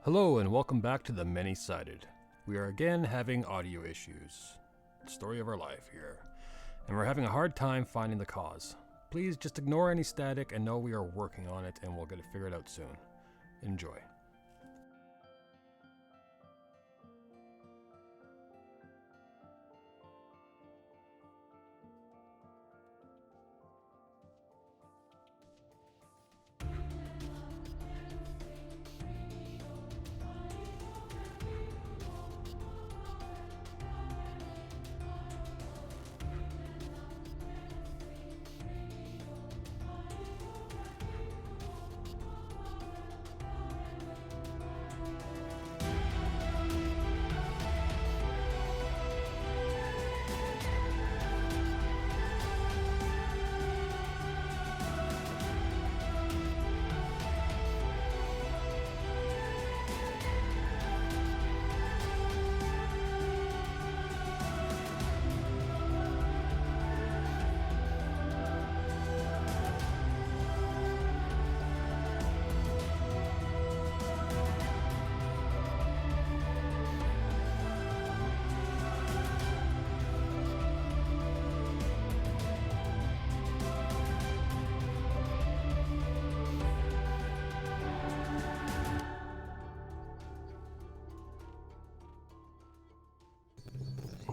Hello and welcome back to The Many-Sided. We are again having audio issues. Story of our life here. And we're having a hard time finding the cause. Please just ignore any static and know we are working on it and we'll get it figured out soon. Enjoy.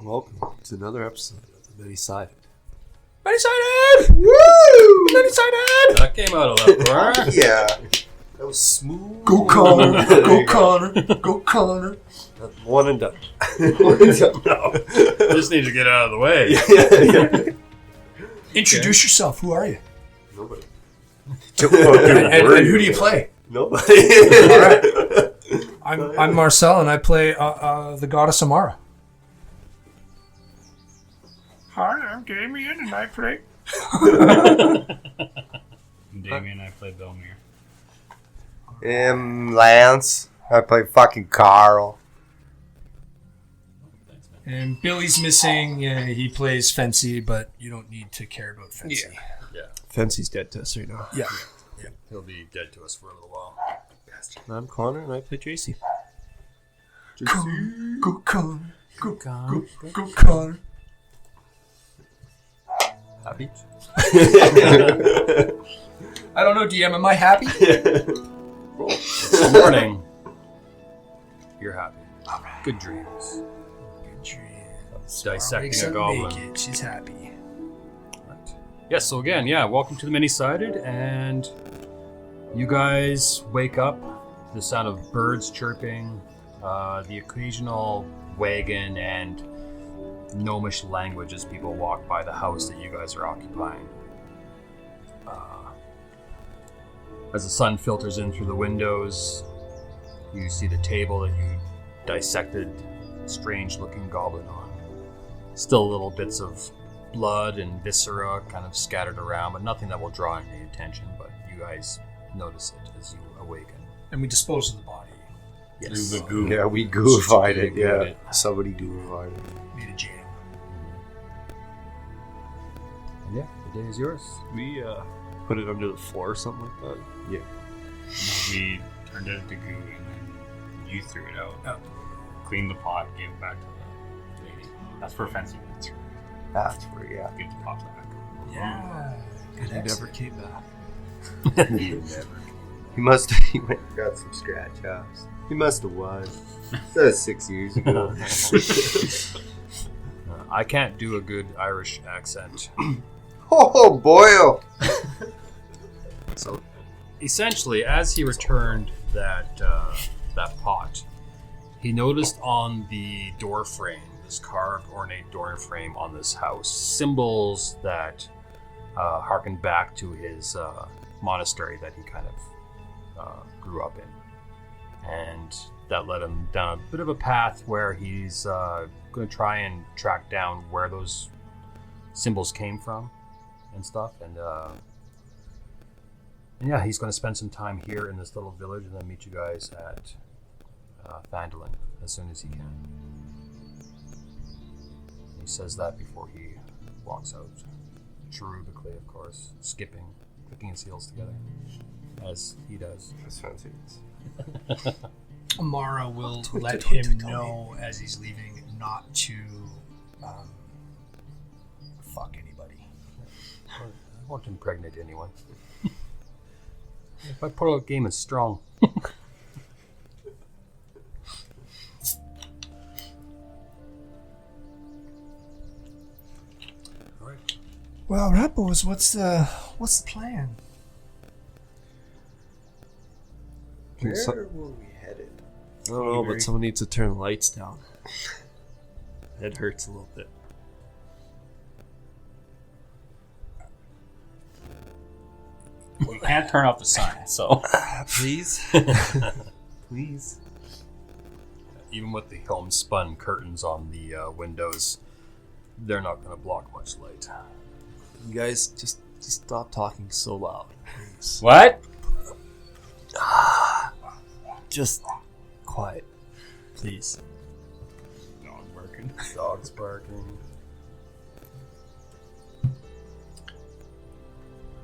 Welcome to another episode of The Many-Sided. Many-sided! Woo! Many-sided! That came out of left, right? Yeah. That was smooth. Go Connor! Go Connor! Go Connor! One and done. No. Just need to get out of the way. Yeah. Introduce yourself. Who are you? Nobody. And who do you play? Nobody. All right. I'm Marcel, and I play the goddess Amara. Hi, I'm Damien, and I play... I'm Damien, I play Belmere. Lance. I play fucking Carl. And Billy's missing. Yeah, he plays Fancy, but you don't need to care about Fancy. Yeah. Fancy's dead to us right now. Yeah. He'll be dead to us for a little while. I'm Connor, and I play JC. Go Connor. Go Connor. Go Connor. Happy? I don't know, DM, am I happy? This morning, you're happy. Good dreams. Good dreams. Dissecting a goblin. Naked. She's happy. Right. Yes, so again, welcome to The Many-Sided, and you guys wake up to the sound of birds chirping, the occasional wagon, and gnomish language as people walk by the house that you guys are occupying. As the sun filters in through the windows, you see the table that you dissected a strange-looking goblin on. Still little bits of blood and viscera kind of scattered around, but nothing that will draw any attention, but you guys notice it as you awaken. And we dispose of the body. Yes. The goo. Yeah, we goofied it. Goofied Yeah. it. Somebody goofied it. Made a jam. And yeah, the day is yours. We put it under the floor or something like that. Yeah. We turned it into goo and then you threw it out. Oh. Cleaned the pot, gave it back to the lady. That's for fancy bits. That's where, yeah. Give the pot back. Yeah. And he never came back. Never. He must have got some scratch offs. He must have won. That was 6 years ago. I can't do a good Irish accent. Oh, boy. So, essentially, as he returned that pot, he noticed on the door frame, this carved, ornate door frame on this house, symbols that harken back to his monastery that he kind of grew up in. And that led him down a bit of a path where he's going to try and track down where those symbols came from and stuff. And yeah, he's going to spend some time here in this little village and then meet you guys at Vandalin as soon as he can. He says that before he walks out. Cherubically, of course, skipping, clicking his heels together, as he does. That's fancy. Amara will let him know as he's leaving not to fuck anybody. I won't impregnate anyone. If I put out game is strong. Well, all right, boys. What's the plan? Where were we headed? I don't know, but someone needs to turn the lights down. It hurts a little bit. We can't turn off the sign, so. Please? Please? Even with the homespun curtains on the windows, they're not going to block much light. You guys, just stop talking so loud, please. What? Just quiet, please. Dog barking. Dogs barking.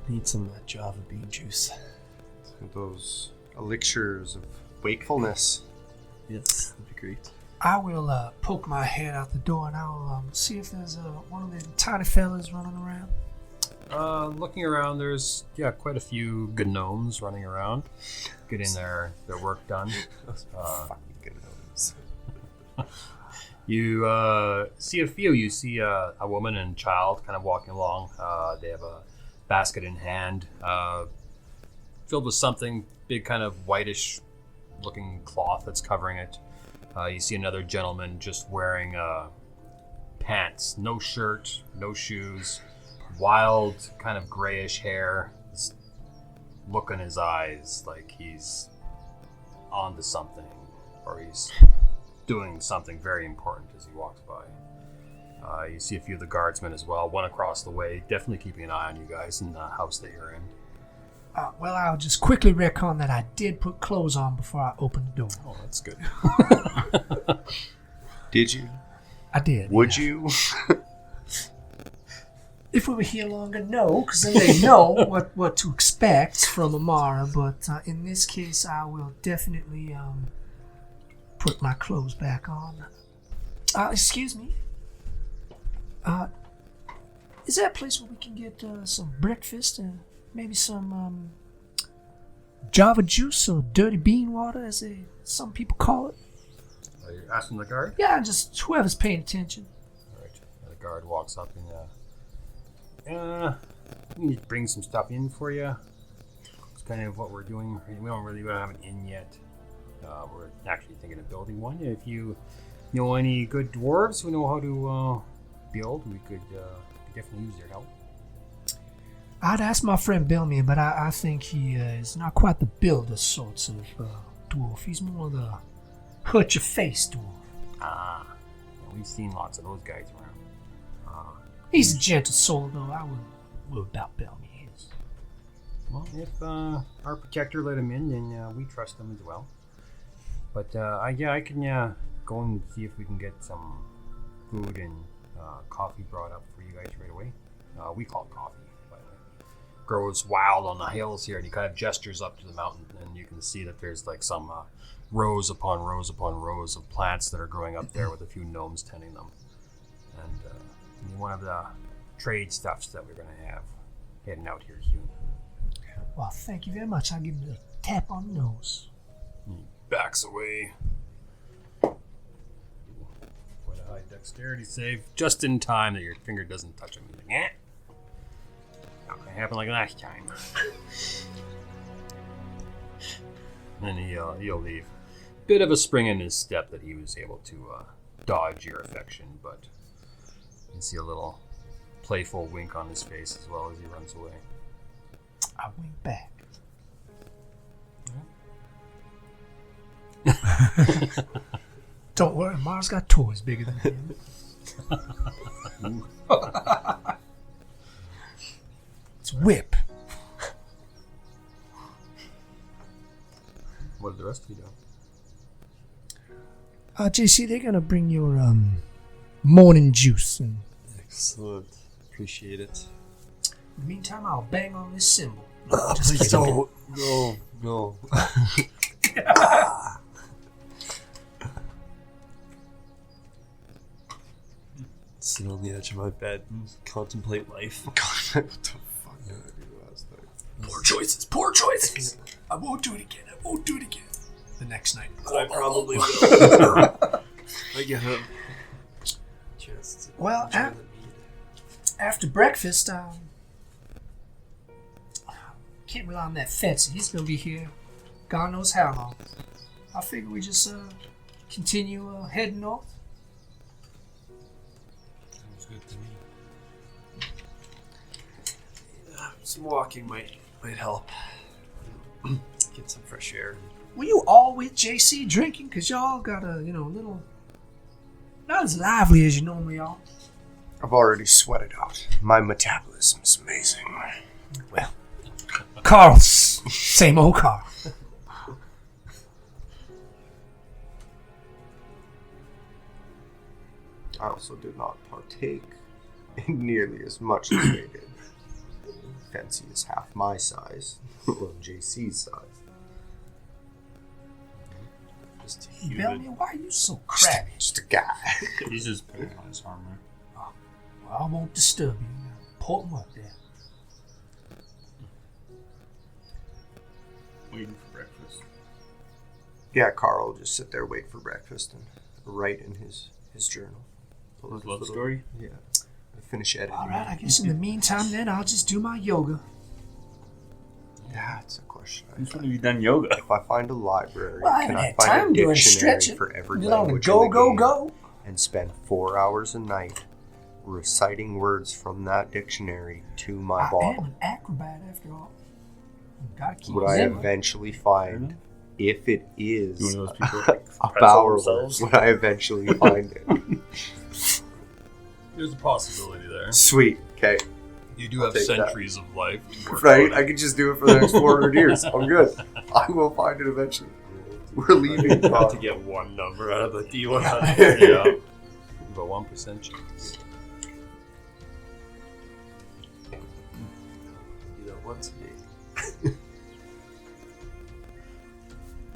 Need some of that Java bean juice. Those elixirs of wakefulness. Yes, that'd be great. I will poke my head out the door and I'll see if there's one of the tiny fellas running around. Looking around, there's quite a few gnomes running around, getting their work done. Fucking gnomes. You see a few. You see a woman and child kind of walking along. They have a basket in hand, filled with something big, kind of whitish looking cloth that's covering it. You see another gentleman just wearing pants, no shirt, no shoes, wild kind of grayish hair, this look in his eyes like he's onto something, or he's doing something very important as he walks by. You see a few of the guardsmen as well, one across the way, definitely keeping an eye on you guys in the house that you're in. Well, I'll just quickly recon that I did put clothes on before I opened the door. Oh, that's good. Did you? I did. Would you? If we were here longer, no, because then they know what to expect from Amara. But in this case, I will definitely put my clothes back on. Excuse me. Is there a place where we can get some breakfast and maybe some Java juice or dirty bean water, as some people call it? Are you asking the guard? Yeah, just whoever's paying attention. All right. The guard walks up and we need to bring some stuff in for you. It's kind of what we're doing. We don't have an inn yet. We're actually thinking of building one. If you know any good dwarves who know how to build, we could definitely use their help. I'd ask my friend Belmir, but I think he is not quite the builder sorts of dwarf. He's more the hurt-your-face dwarf. We've seen lots of those guys around. He's a gentle soul, though. I would doubt Belmir is. Well, if our protector let him in, then we trust him as well. But I can go and see if we can get some food and coffee brought up for you guys right away. We call it coffee, by the way. Grows wild on the hills here, and he kind of gestures up to the mountain, and you can see that there's like some rows upon rows upon rows of plants that are growing up there with a few gnomes tending them. And one of the trade stuffs that we're going to have heading out here soon. Well, thank you very much. I'll give him a tap on the nose. He backs away. Quite a high dexterity save, just in time that your finger doesn't touch him. He's like, eh. Not going to happen like last time. And he'll leave. Bit of a spring in his step that he was able to dodge your affection, but you see a little playful wink on his face as well as he runs away. I wink back. Don't worry, Mars got toys bigger than him. It's whip. What did the rest of you do? JC, they're gonna bring your morning juice, and Excellent. Appreciate it. in the meantime, I'll bang on this cymbal. Please don't. No. sit on the edge of my bed and contemplate life. What the fuck did I do last night? Poor choices. Poor choices. I won't do it again. I won't do it again. The next night. I probably will. I get a chance to Well, enjoy the meat. after breakfast, can't rely on that Fetzy. He's gonna be here God knows how long. I figure we just continue heading north. Sounds good to me. Some walking might help. Get some fresh air. Were you all with JC drinking? Cause y'all got a little not as lively as you normally are. I've already sweated out. My metabolism is amazing. Well, Carl's same old Carl. I also did not partake in nearly as much as they did. Fancy is half my size, well, JC's size. Just Hey, humid. Bellamy, why are you so crabby? Just a guy. He's just putting on his armor. Well, I won't disturb you. Put him up there. Waiting for breakfast. Yeah, Carl will just sit there, wait for breakfast, and write in his journal. His love story? Yeah. Finish editing. All right, I guess in the meantime, then I'll just do my yoga. That's a question. Since when have you done yoga? If I find a library, Well, I can haven't I had find time a doing dictionary stretching. for every Get on the language go, in the go, game go. and spend 4 hours a night reciting words from that dictionary to my I am bottle? an acrobat after all. Gotta keep Would I zipping. eventually find, if it is You one of those people a that express power word, themselves? would I eventually find it? There's a possibility there. Sweet. Okay. You do I'll have take that. centuries of life to work Right? on I it. could just do it for the next 400 years. I'm good. I will find it eventually. We're leaving. Got to get one number out of the D100. Yeah. About 1% chance. Do that once a day.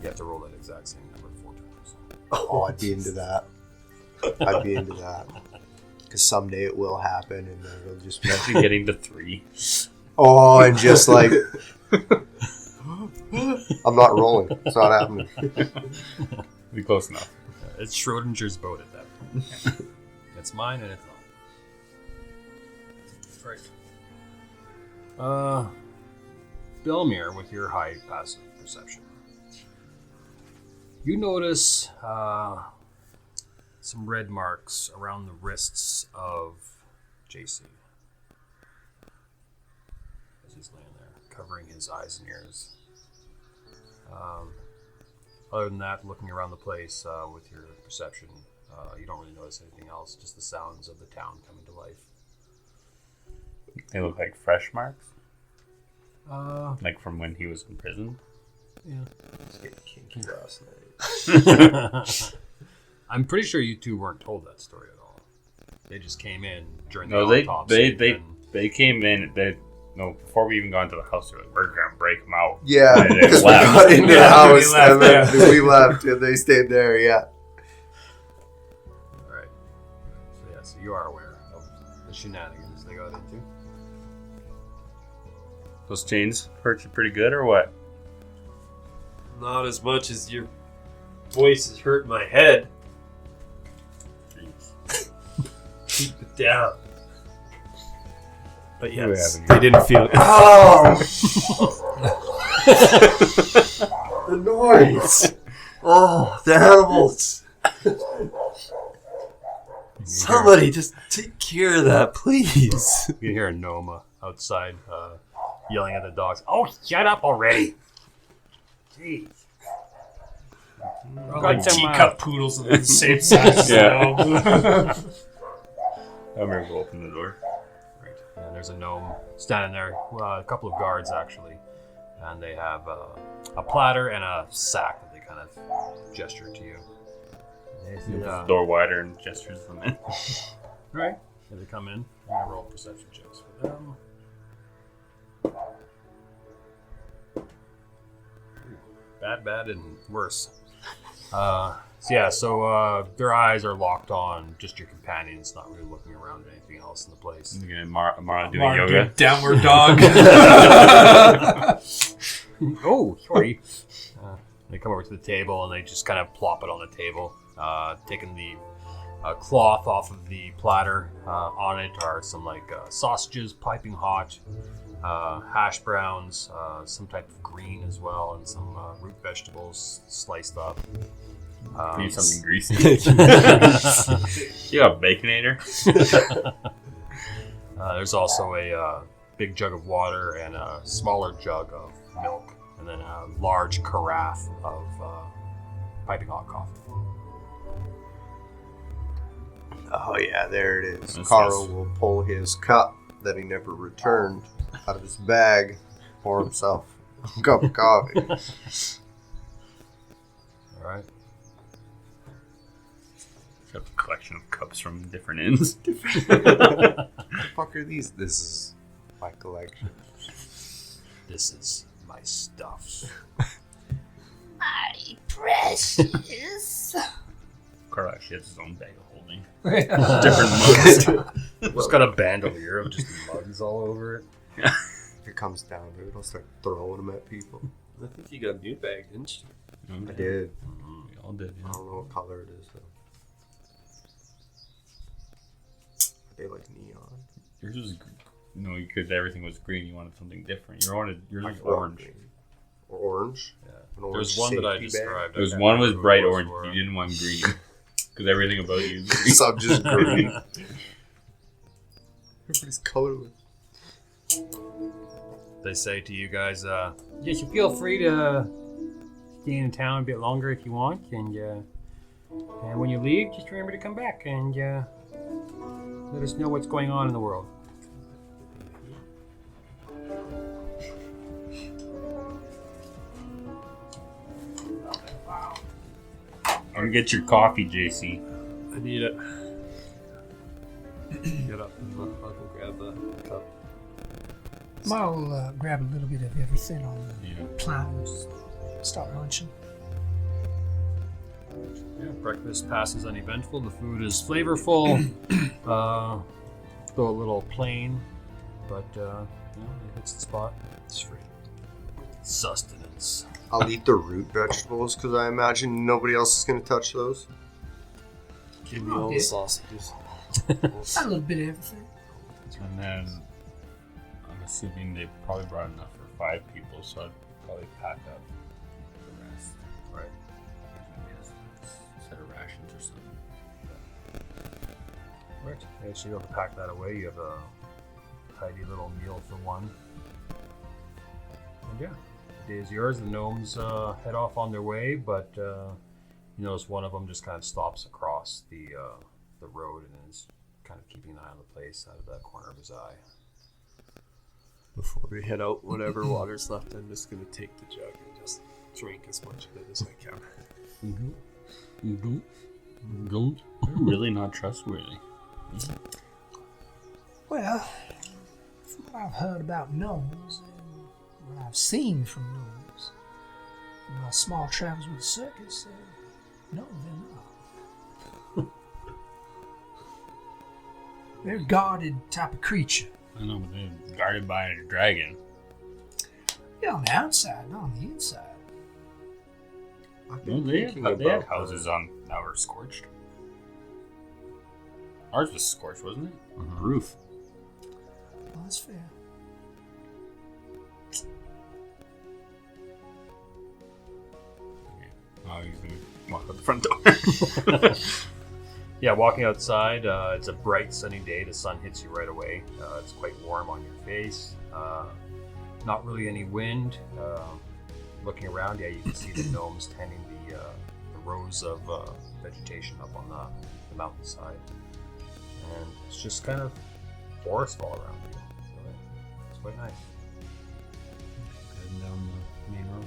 You have to roll that exact same number 4 times. Oh, I'd be into that. I'd be into that. Because someday it will happen, and then it'll just be. Imagine getting to 3. Oh, and just like. I'm not rolling. It's not happening. Be close enough. It's Schrodinger's boat at that point. It's mine and it's not. Right. Belmir, with your high passive perception, you notice some red marks around the wrists of JC. As he's laying there, covering his eyes and ears. Other than that, looking around the place with your perception, you don't really notice anything else, just the sounds of the town coming to life. They look like fresh marks? Uh, Like from when he was in prison? yeah. Just getting kinky last night. I'm pretty sure you two weren't told that story at all. They just came in during the No, autopsy. they came in. Before we even got into the house, they're like, "We're gonna break them out." Yeah, And they because we left. got into the Yeah, house we left, and then we left and they stayed there, yeah. All right. So yeah, so you are aware of the shenanigans they got into. Those chains hurt you pretty good, or what? Not as much as your voice is hurting my head. Keep it down. But yes, haven't they didn't feel it. Oh! The noise! Oh, the animals! Somebody just take care of that, please. You can hear a gnome outside yelling at the dogs. Oh, shut up already! Jeez. Like teacup poodles are the same size. Yeah. I'm gonna go open the door. Right. And there's a gnome standing there, a couple of guards actually, and they have a platter and a sack that they kind of gesture to you. He opens the door wider and gestures them in. Right. As they come in, I'm gonna roll perception checks for them. Bad, and worse. So their eyes are locked on just your companions, not really looking around at anything else in the place. You're gonna Mara doing Mark, yoga. downward dog. Oh, sorry. They come over to the table and they just kind of plop it on the table, taking the cloth off of the platter. On it are some sausages, piping hot, hash browns, some type of green as well, and some root vegetables sliced up. Need something greasy. You got a Baconator? There's also a big jug of water and a smaller jug of milk, and then a large carafe of piping hot coffee. Oh yeah, there it is. That's Carl nice. will pull his cup that he never returned out of his bag, pour himself a cup of coffee. All right. Got a collection of cups from different inns. What the fuck are these? This is my collection. This is my stuff. My precious. Carl actually has his own bag of holding. Different mugs. It's got a bandolier of just mugs all over it. If it comes down to it, I'll start throwing them at people. I think you got a new bag, didn't you? I did. We all did. I Yeah. don't know what color it is though. Are they like neon? Yours was, because everything was green. You wanted something different. Yours was Like orange. green. Or orange? Yeah. An orange There's one that I safety bag? described. There was I can't one was remember bright what it orange. for. You didn't want green because everything about you is green. So I'm just green. Everybody's colorless. They say to you guys, yes, you feel free to stay in town a bit longer if you want, and when you leave, just remember to come back and let us know what's going on in the world. Come get your coffee, JC. I need it. Get up and I'll go grab the cup. I'll grab a little bit of everything on the Yeah. platters. Start munching. Yeah, breakfast passes uneventful. The food is flavorful, though a little plain, but it hits the spot. It's free. Sustenance. I'll eat the root vegetables because I imagine nobody else is going to touch those. Give me all the sausages. A little bit of everything. And then I'm assuming they probably brought enough for 5 people, so I'd probably pack up the rest. Right. Maybe a set of rations or something. Right. Yeah, so you'll have to pack that away. You have a tidy little meal for one. And yeah, the day is yours. The gnomes head off on their way, but you notice one of them just kind of stops across the road and is kind of keeping an eye on the place out of the corner of his eye. Before we head out, whatever water's left, I'm just going to take the jug and just drink as much of it as I can. They're really not trustworthy. Well, from what I've heard about gnomes and what I've seen from gnomes, in my small travels with the circus, no, they're not. They're a guarded type of creature. I know, but they're guarded by a dragon. Yeah, on the outside, not on the inside. I've No, been they thinking had about houses on that were scorched. Ours was scorched, wasn't it? Mhm. Roof. Well, that's fair. Oh, he's gonna walk out the front door. Yeah, walking outside, it's a bright sunny day. The sun hits you right away. It's quite warm on your face. Not really any wind. Looking around, yeah, you can see the gnomes tending the rows of vegetation up on the mountainside. And it's just kind of forest all around you. So it's quite nice. Heading down the main road.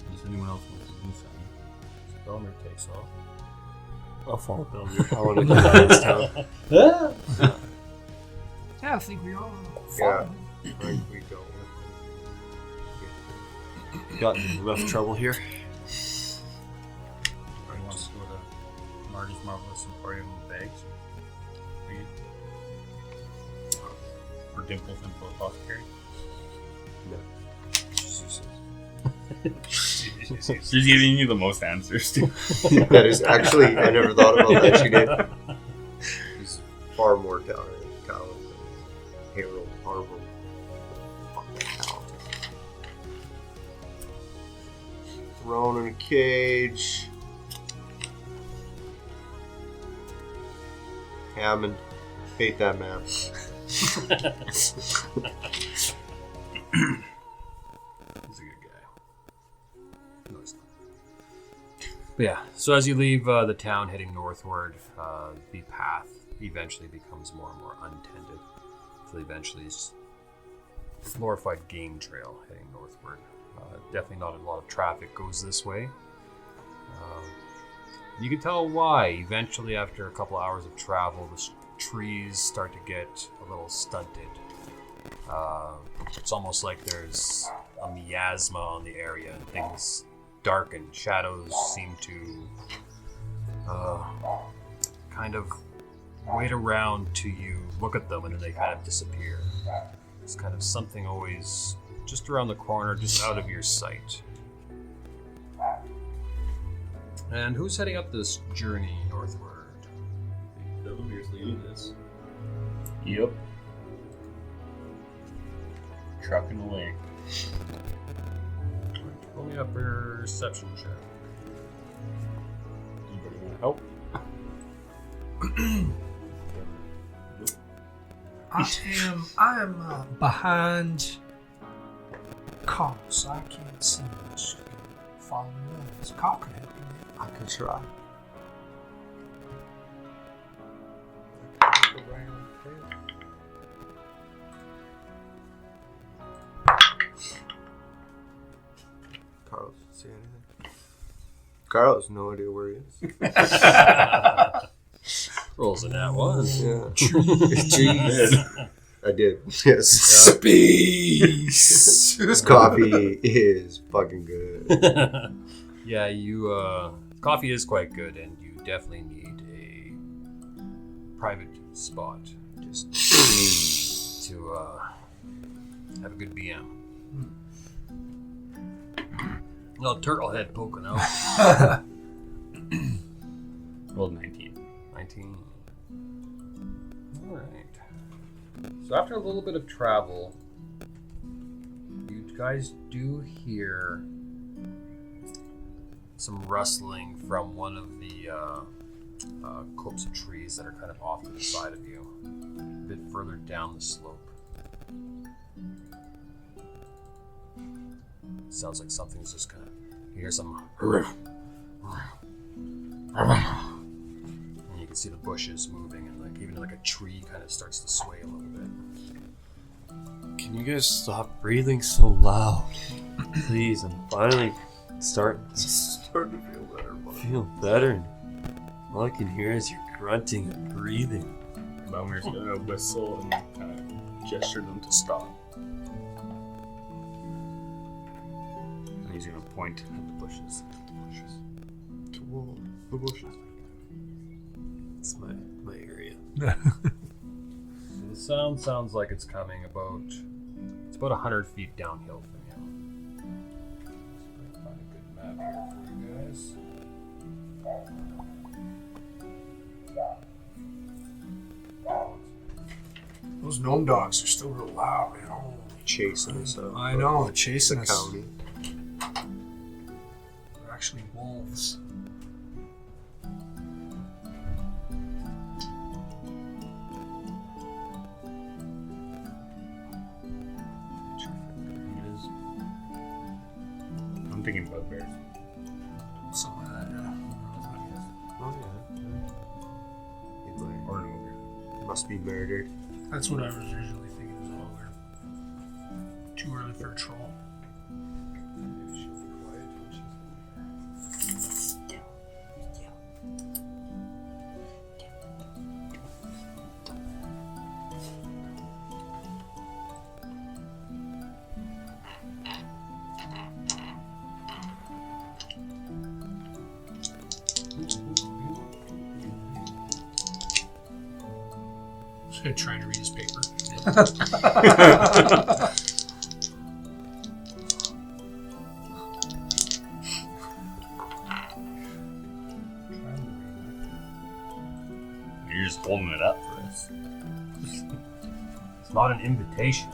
Unless anyone else wants to do something. Belmer takes off. I'll follow Belmer. I want to get out of this town. Yeah, I think we all Yeah. follow. Right, we go. got in rough trouble here? Everybody wants to go to Marty's Marvelous Emporium Bags. For you? Or Dimples and Apothecary? No. She's giving you the most answers, too. That is actually, I never thought about that. She did. He's far more talented than Harold Harville. Fucking talented. Thrown in a cage. Hammond. Hate that man. He's a good guy. No, he's not. But yeah, so as you leave the town heading northward, the path eventually becomes more and more untended. Until eventually it's a glorified game trail heading northward. Definitely not a lot of traffic goes this way. You can tell why. Eventually, after a couple hours of travel, the trees start to get a little stunted. It's almost like there's a miasma on the area and things darken. Shadows seem to kind of wait around to you, look at them, and then they kind of disappear. It's kind of something always just around the corner, just out of your sight. And who's heading up this journey northward? Belomir's leading this. Yep. Trucking away. Roll me a perception check. Anybody want to help? I am behind Carl, so I can't see much. Follow me on. So Carl can help you. I can try. Carlos, see anything? Carlos, no idea where he is. Rolls in that one. Yeah. Jeez. I did. Yes. Space! This coffee is fucking good. Yeah, coffee is quite good, and you definitely need a private spot just to have a good BM. Little turtle head poking out. Rolled 19. 19. All right. So after a little bit of travel, you guys do hear some rustling from one of the copse of trees that are kind of off to the side of you, a bit further down the slope. Sounds like something's just kind of. You hear some. And you can see the bushes moving, and even a tree kind of starts to sway a little bit. Can you guys stop breathing so loud? Please, I'm finally starting to feel better. feel better. And all I can hear is your grunting and breathing. Belmir's gonna whistle and kind of gesture them to stop. And he's gonna point at the bushes. The bushes. It's my area. So the sound sounds like it's coming about 100 feet downhill from you. Find a good map here for you guys. Those gnome dogs are still real loud, man. Oh, Chasing us out. I know, chasing The us. county. They're actually wolves. I'm thinking bugbears. Something like that, yeah. Oh yeah. Or an ogre. He must be murdered. That's what I was originally thinking as well. We're too early for a troll. Maybe she'll be quiet when she's Trying to read his paper. You're just holding it up for us. It's not an invitation.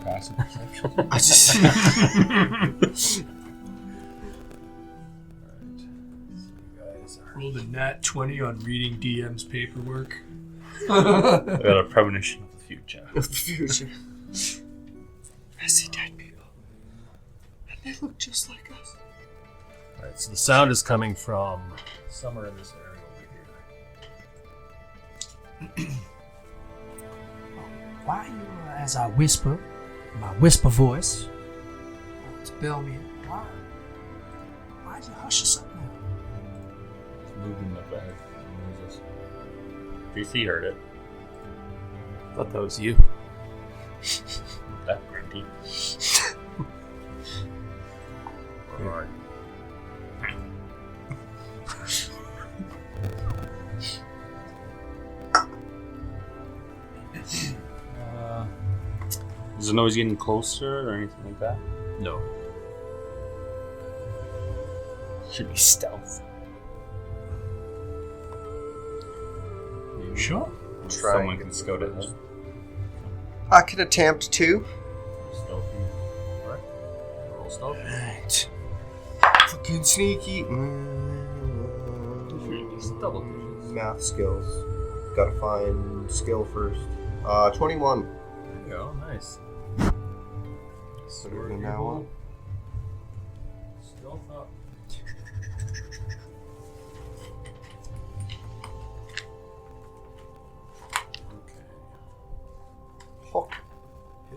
Passive perception. I just. Rolled a nat 20 on reading DM's paperwork. I got a premonition of the future. Of the future. I see dead people. And they look just like us. Alright, so the sound is coming from somewhere in this area over here. Why you, as I whisper, my whisper voice, to Belmere, why'd you hush us up now? It's moving the bag. DC heard it. Thought that was you. That grunty. Alright. Is the noise getting closer or anything like that? No. Should be stealth. Sure. Someone can scout it. Huh? I could attempt to. Stealthy. Alright. Roll stealth. Right. Fucking sneaky. Just double digits. Math skills. Gotta find skill first. 21. There you go, nice. So we're gonna now one. Stealth up. Okay. Hawk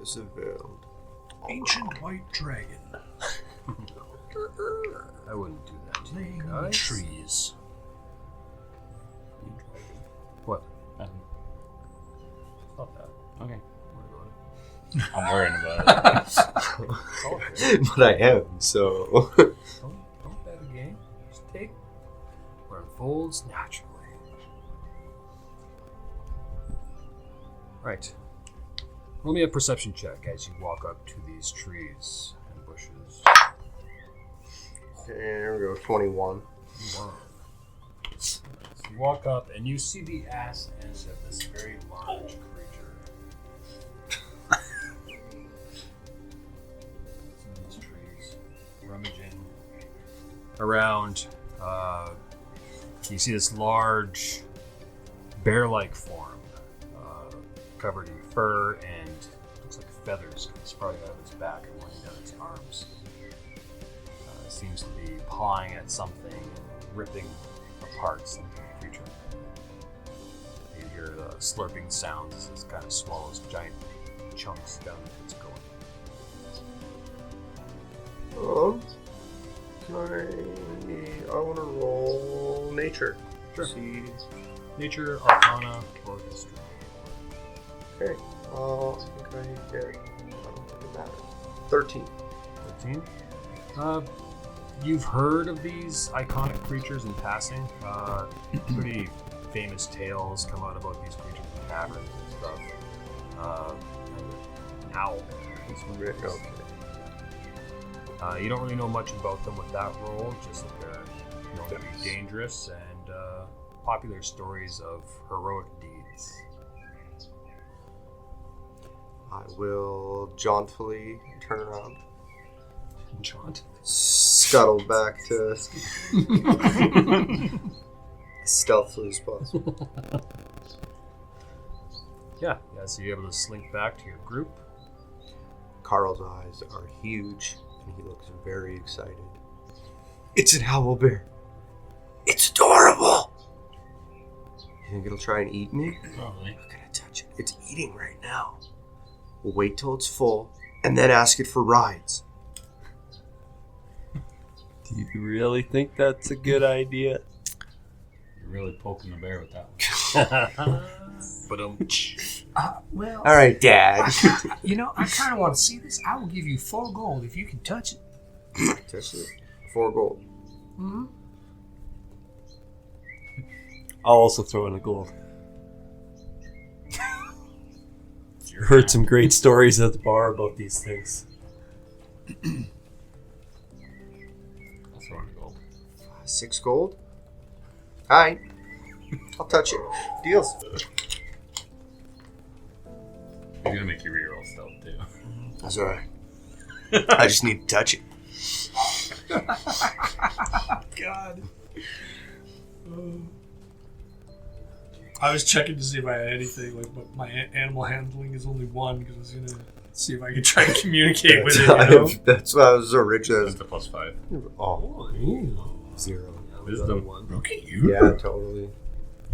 Isabel. Ancient white dragon. I wouldn't do that to you Playing with guys. trees. What? Um, It's not that. okay. Worry about it. I'm worrying about it. It's all good. But I am, so. Don't bet a game. Just take where it unfolds naturally. Right. Roll me a perception check as you walk up to these trees and bushes. There we go, 21. Wow. So you walk up and you see the ass end of this very large creature. It's in these trees, rummaging around. You see this large bear-like form, covered in fur and looks like feathers sprouting out of its back and running down its arms. Seems to be pawing at something and ripping apart some creature. You hear the slurping sounds as it kind of swallows giant chunks down its gullet. Can I want to roll nature. Sure. See. Nature, Arcana, or History. Okay. I think I get. I don't think it matters. 13. 13. You've heard of these iconic creatures in passing. Pretty famous tales come out about these creatures in caverns and stuff. An owl bear. This one right. Okay. You don't really know much about them with that role, just that they're known to be dangerous and popular stories of heroic deeds. I will jauntily turn around. Jaunt. Scuttle back to stealthily as possible. Yeah, so you're able to slink back to your group. Carl's eyes are huge, and he looks very excited. It's an owl bear. It's adorable. You think it'll try and eat me? Probably. I'm not gonna touch it. It's eating right now. We'll wait till it's full, and then ask it for rides. Do you really think that's a good idea? You're really poking the bear with that one. But Well, All right, Dad. you know, I kind of want to see this. I will give you 4 gold if you can touch it. Touch it. 4 gold. Mm-hmm. I'll also throw in a gold. Heard some great stories at the bar about these things. I'll throw in a gold. 6 gold? Alright. I'll touch it. Deals. He's gonna make you reroll stealth too. That's alright. I just need to touch it. God. I was checking to see if I had anything, like, but my animal handling is only 1 because I was gonna see if I could try to communicate with it. You know? That's what I was originally. That's a +5. Oh, 0. Wisdom. Look at you. Yeah, totally.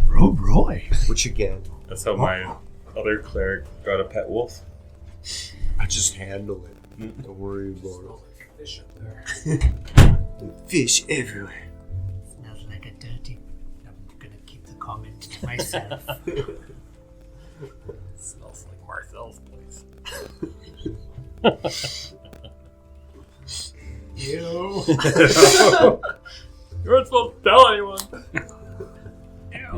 Roy. Which again, That's how my other cleric got a pet wolf. I just handle it. Don't worry about Fish up there. it. Fish everywhere. Smells like a dirty. I'm gonna keep the comment to myself. Smells like Marcel's place. Ew. You weren't supposed to tell anyone. Ew.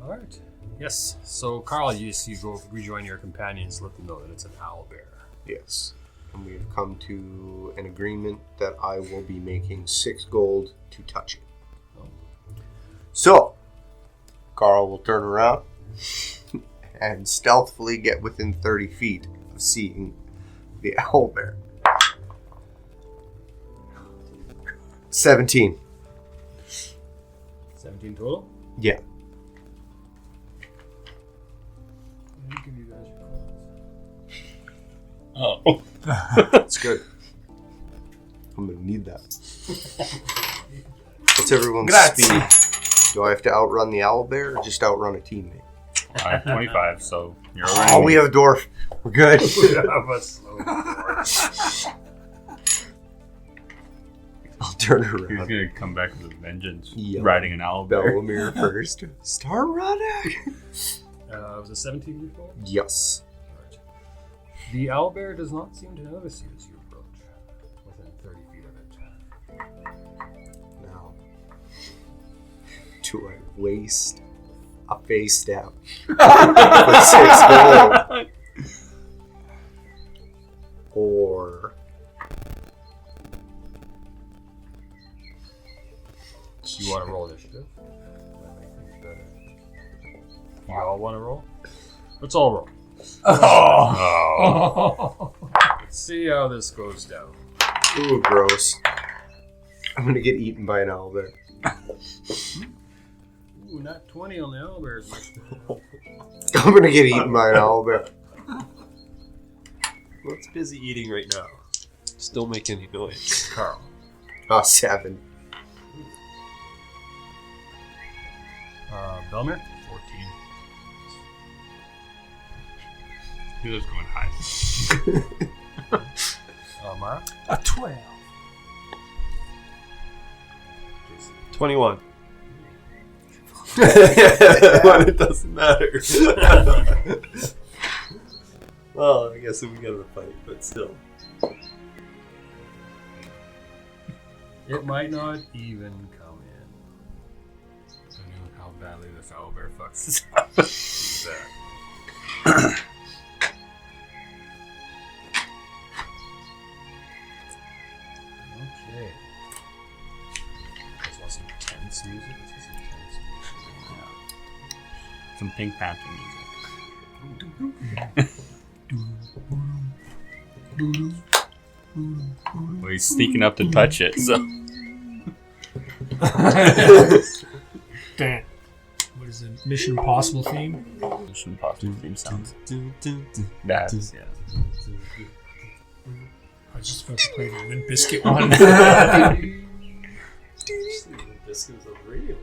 All right. Yes. So, Carl, you go rejoin your companions. Let them know that it's an owl bear. Yes. And we've come to an agreement that I will be making 6 gold to touch it. Oh. So, Carl will turn around and stealthily get within 30 feet of seeing the owl bear. 17. 17 total. Yeah. Give you guys your Oh. That's good. I'm gonna need that. What's everyone's speed? Do I have to outrun the owl bear or just outrun a teammate? I have 25, so you're Oh, already. we have a dwarf. We're good. I'll turn He's around. gonna come back with a vengeance, Yeah. riding an owl bear. Bellamere first. Start running. was it 17 before? Yes. Right. The owlbear does not seem to notice you as you approach within 30 feet of it. Now, do I waste a face step with 6 gold? Or Do you want to roll initiative? That make things better. You all want to roll? Let's all roll. Oh. Let's see how this goes down. ooh, gross. I'm gonna get eaten by an owlbear. Ooh, not 20 on the owlbears. I'm gonna get eaten by an owlbear. What's busy eating right now? Just don't make any noise. Carl. 7. Belmere? 14. He was going high. Mara? A 12. 21. Well, it doesn't matter. Well, I guess we got to fight, but still. It might not even come in. I know how badly this owlbear fucks this up. Okay. There's lots of tense music. This is some tense music. Some Pink Panther music. Well, he's sneaking up to touch it, so. Damn. What is it? Mission Impossible theme? Mission Impossible theme sounds. That's, yeah. I was just about to play the Limp Bizkit one. This is a radio.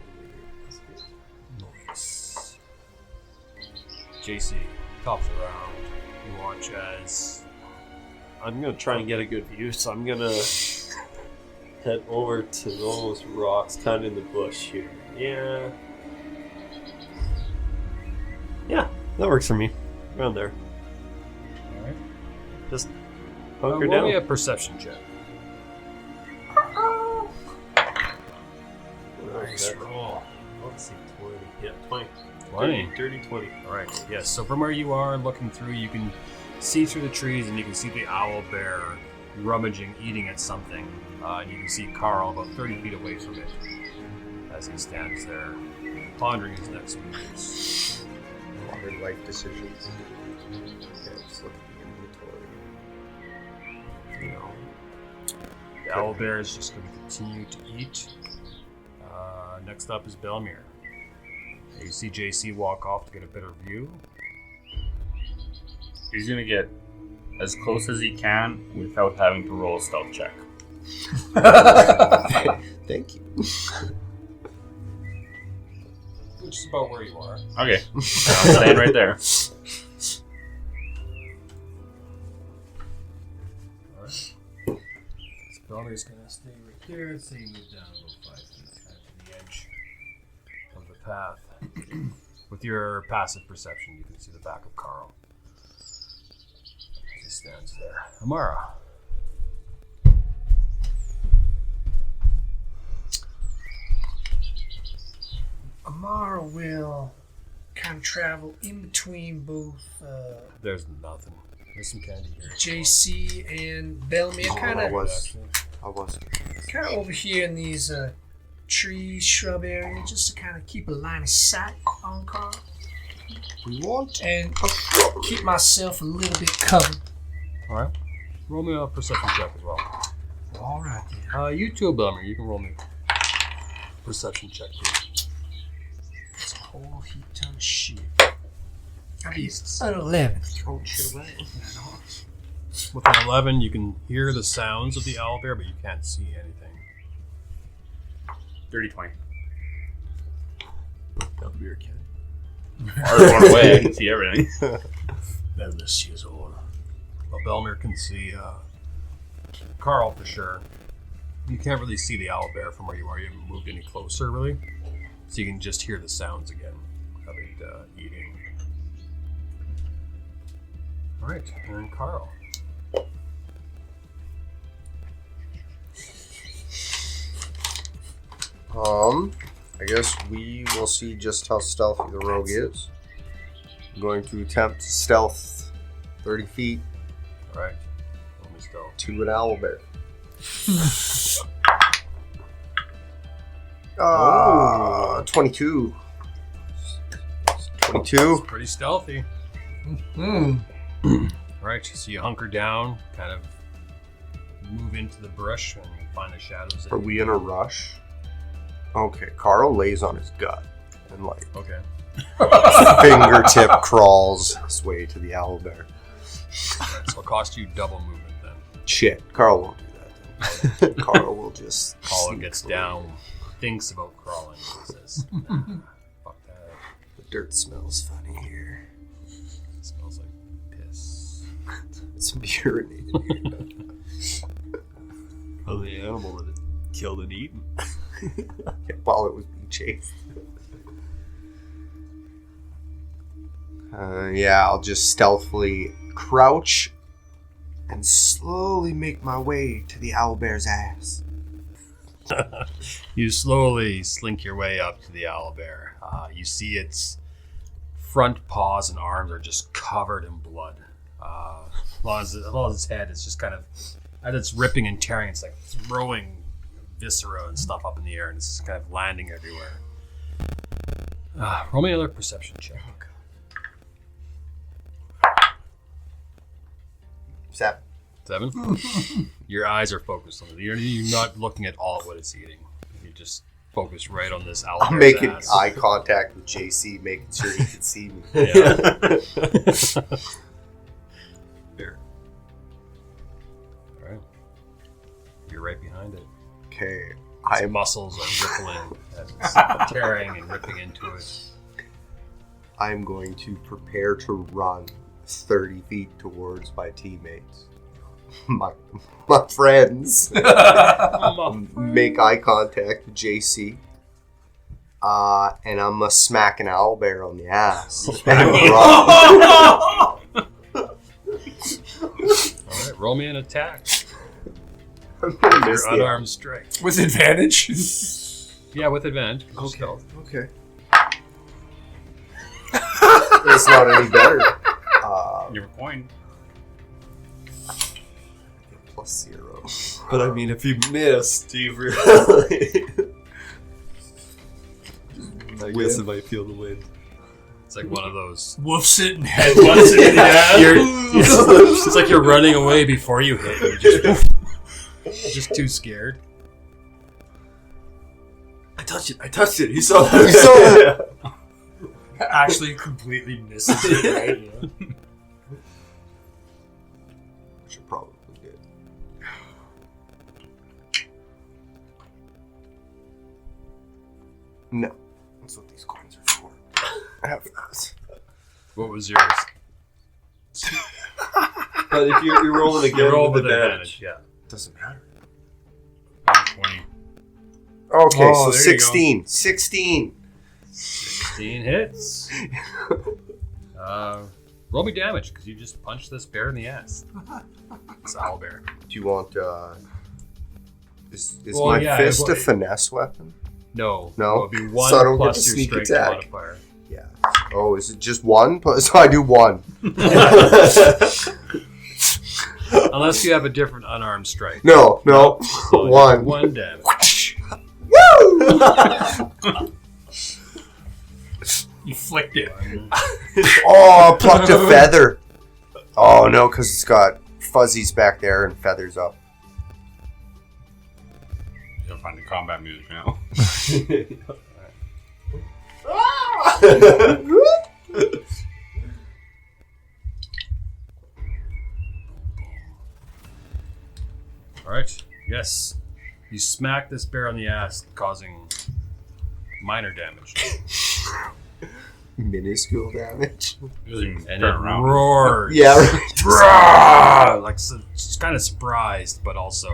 Nice. JC, top of the round. You watch as I'm gonna try and get a good view, so I'm gonna head over to those rocks, kind of in the bush here. Yeah, that works for me. Around there. Alright. Just hunker roll me down. a perception check. Nice roll. Let's see, 20. Yeah, 20. 20. Dirty 20. All right. Yes. So from where you are, looking through, you can see through the trees, and you can see the owl bear rummaging, eating at something. And you can see Carl about 30 feet away from it as he stands there, pondering his next moves. Modern life decisions. Okay, let's look at the inventory. No. The owl bear is just going to continue to eat. Next up is Belmir. You see JC walk off to get a better view. He's gonna get as close as he can without having to roll a stealth check. Thank you. Which is about where you are. Okay, I'm staying right there. Alright. So Belmir's going to stay right there. So you move down about 5 feet kind of to the edge of the path. With your passive perception, you can see the back of Carl. He stands there. Amara. Amara will kind of travel in between both There's nothing. There's some candy here. JC and Belmir. I Kind of was. over here in these tree shrub area, just to kind of keep a line of sight on Carl We want and keep myself a little bit covered. Alright. Roll me a perception check as well. All right then. You too, Belmir. You can roll me a perception check too. It's a whole heap ton of shit. I'll be an 11. throwing shit away. With an 11, you can hear the sounds of the owlbear, but you can't see anything. Dirty 20. That'll be your kid. Far away, I can see everything. Well, Belmir can see Carl for sure. You can't really see the owlbear from where you are. You haven't moved any closer, really. So you can just hear the sounds again of it eating. All right, and then Carl. I guess we will see just how stealthy the rogue is. I'm going to attempt stealth 30 feet All right, let me stealth. to an owlbear. 22. 22. It's pretty stealthy. Right, so you hunker down, kind of move into the brush and find the shadows. Are we in a rush? Okay, Carl lays on his gut and like Okay. fingertip crawls his way to the owlbear. Right, so it'll cost you double movement then. Shit, Carl won't do that then. Carl will just Carl sneak gets away. down, thinks about crawling, and says, nah, fuck that. The dirt smells funny here. It smells like piss. It's urinated here. Oh, the animal that it killed and eaten. While it was being chased. Yeah, I'll just stealthily crouch and slowly make my way to the owlbear's ass. You slowly slink your way up to the owlbear. You see its front paws and arms are just covered in blood. As long as its head is just kind of, as it's ripping and tearing, it's like throwing viscera and stuff up in the air, and it's just kind of landing everywhere. Roll me another perception check. 7. Your eyes are focused on it. You're not looking at all at what it's eating. You're just focused right on this owlbear's I'm making ass. eye contact with JC, making sure he can see me. Yeah. There. All right. You're right behind it. Okay, Its muscles are rippling as it's tearing and ripping into it. I'm going to prepare to run 30 feet towards my teammates. My friends. Make eye contact with JC. And I'm going to smack an owlbear on the ass. And run. All right, roll me an attack. I'm gonna miss Your the unarmed strike. With advantage? Yeah, with advantage. Okay. Stealth. Okay. It's not any better. Your point. +0. But I mean, if you miss, do you really? I guess it might feel the wind. It's like one of those. Woofs it and headbutts it in the ass. It's like you're running away before you hit. You're just too scared. I touched it. He saw that. Actually, completely misses it, right? Yeah. Which you probably did. No. That's what these coins are for. Have that. What was yours? But if you're rolling again, You roll with with advantage. advantage. Yeah. Doesn't matter. 20. Okay, Oh, so there you go. 16. 16. 16 hits. Roll me damage because you just punched this bear in the ass. It's owl bear. Do you want, Is Well, my yeah, fist it- a finesse weapon? No. No? It would be 1 So I don't get plus the your sneak strength attack. modifier. Yeah. Oh, is it just 1? So I do 1. Unless you have a different unarmed strike. No. So 1. 1 damage. Woo! You flicked it. Oh, I plucked a feather. Oh, no, because it's got fuzzies back there and feathers up. You'll find the combat music now. Alright. Yes. You smack this bear on the ass, causing minor damage. Minuscule damage. Doesn't even And turn it around. roars. Yeah, right. Roar! Like, it's kind of surprised, but also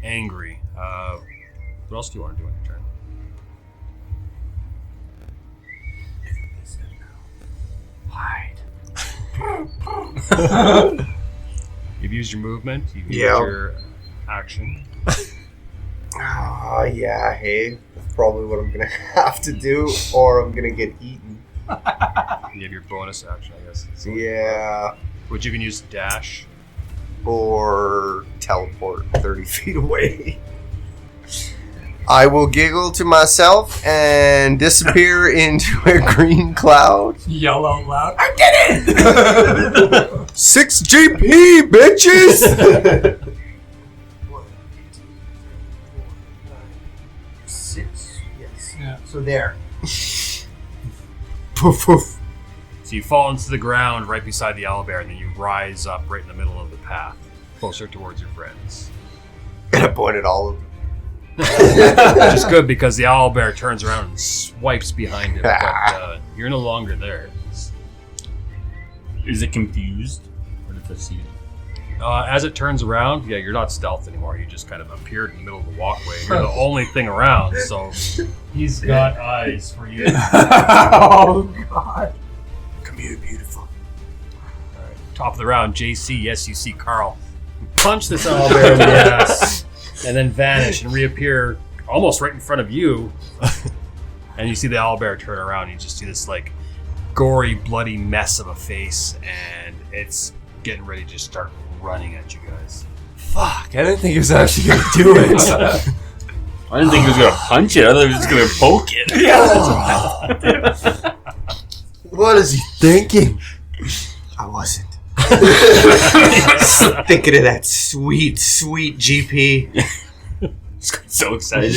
angry. What else do you want to do on your turn? Hide. You've used your movement. You've used Yeah. your action. Ah, yeah, hey. That's probably what I'm going to have to do, or I'm going to get eaten. You have your bonus action, I guess. So, Yeah. which you can use to dash. Or teleport 30 feet away. I will giggle to myself and disappear into a green cloud. Yell out loud. I did it! 6 GP, bitches! 6, yes. Yeah. So there. Poof, poof. So you fall into the ground right beside the owlbear, and then you rise up right in the middle of the path, closer towards your friends. And I point at all of them. Which is good because the owlbear turns around and swipes behind it, but you're no longer there. Is it confused? Or does it see it? As it turns around, yeah, you're not stealth anymore. You just kind of appeared in the middle of the walkway. You're the only thing around, so he's got eyes for you. Oh, God. Come here, beautiful. Top of the round, JC, yes, you see Carl punch this owlbear in the ass and then vanish and reappear almost right in front of you. And you see the owlbear turn around and you just see this like gory, bloody mess of a face, and it's getting ready to just start running at you guys. Fuck, I didn't think he was actually going to do it. I didn't think he was going to punch it. I thought he was just going to poke it. What is he thinking? I wasn't. Thinking of that sweet, sweet GP. So excited.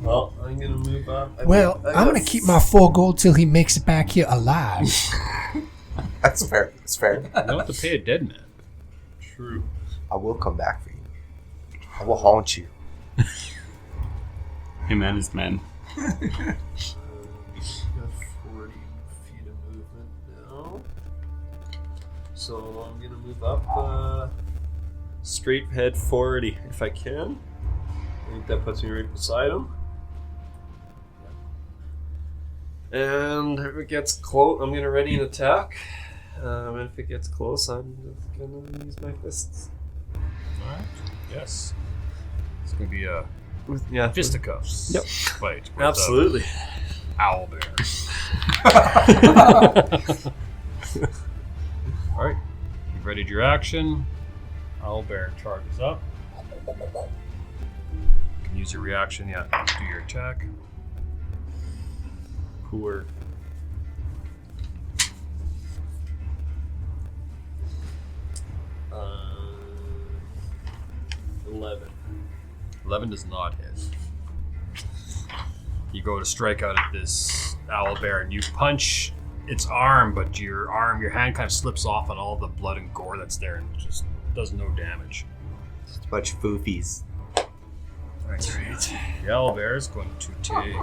Well, I'm going to move up. Well, I'm going to keep my 4 gold till he makes it back here alive. That's fair. That's fair. You don't have to pay a dead man. True. I will come back for you. I will haunt you. Hey man, it's man. Got 40 feet of movement now. So I'm going to move up straight head 40 if I can. I think that puts me right beside him. And if it gets close, I'm going to ready an attack. And if it gets close, I'm just going to use my fists. Alright. Yes. It's going to be a Yeah. fisticuffs. Yep. Fight. with, Absolutely. Owl bear. All right. You've readied your action. Owl bear charges up. You can use your reaction. Yeah. Do your attack. Poor. Uh, 11. 11 does not hit. You go to strike out at this owl bear and you punch its arm, but your hand kind of slips off on all the blood and gore that's there and just does no damage. Just a bunch of foofies. That's right. The owl bear is going to take.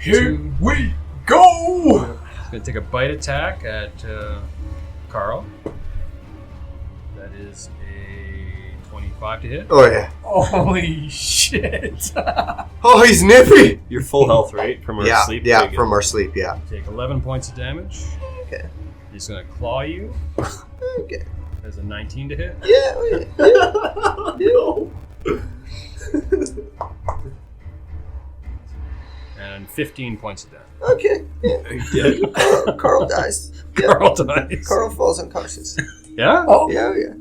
Here we go! It's going to take a bite attack at Carl. That is a 25 to hit. Oh, yeah. Holy shit. Oh, he's nippy! Your full health, right? From our Yeah, sleep? yeah, Take it. from our sleep, yeah. You take 11 points of damage. Okay. He's going to claw you. Okay. There's a 19 to hit. Yeah, No. And 15 points of damage. okay. Yeah. Are you dead? Carl dies. Yeah. Carl dies. Carl falls unconscious. Yeah? Oh, Yeah, yeah.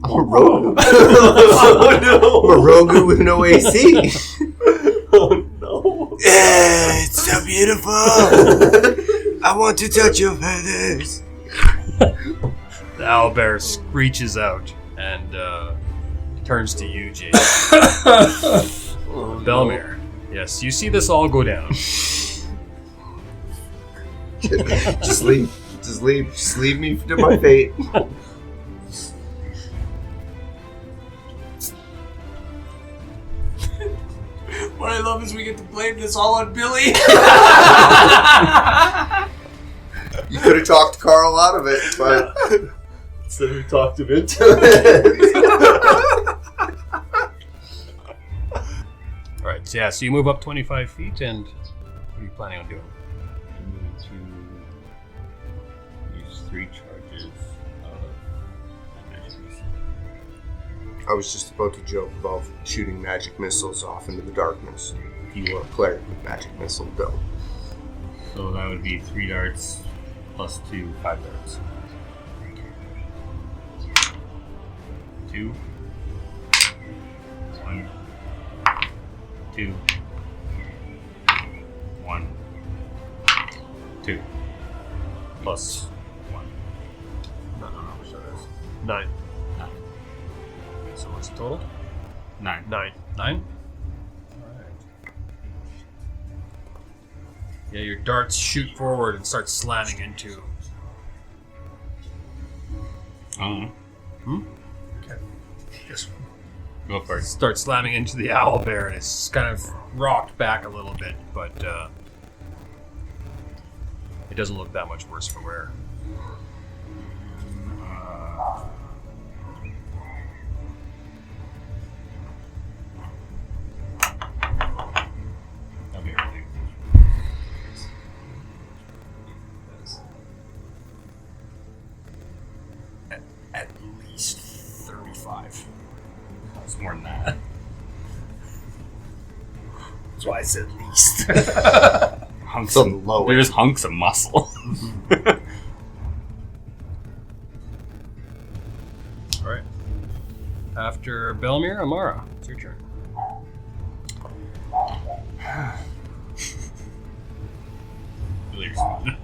I'm a rogue. Oh, no. I'm a rogue with no AC. Oh, no. It's so beautiful. I want to touch your feathers. The owlbear screeches out and turns to you, Jake. Oh, Belmere. Yes, you see this all go down. Just leave. Just leave. Just leave me to my fate. what I love is we get to blame this all on Billy. You could have talked Carl out of it, but So we talked him into Alright, so yeah, so you move up 25 feet, and what are you planning on doing? I'm going to use 3 charges of magic missile. I was just about to joke about shooting magic missiles off into the darkness. You were a cleric with magic missile, go. So that would be 3 darts plus 2 5 darts. 2 1 2 1 2 plus 1. No, so that's 9. 9. So what's the total? 9. 9. 9? Alright. Yeah, your darts shoot forward and start slamming into. Yes. Go for it. Start slamming into the owl bear, and it's kind of rocked back a little bit, but it doesn't look that much worse for wear. That'll be everything. At least 35. It's more than that. That's why I said least. Hunks So of, low there's hunks of muscle. Alright. After Belmere, Amara, it's your turn. Really respond.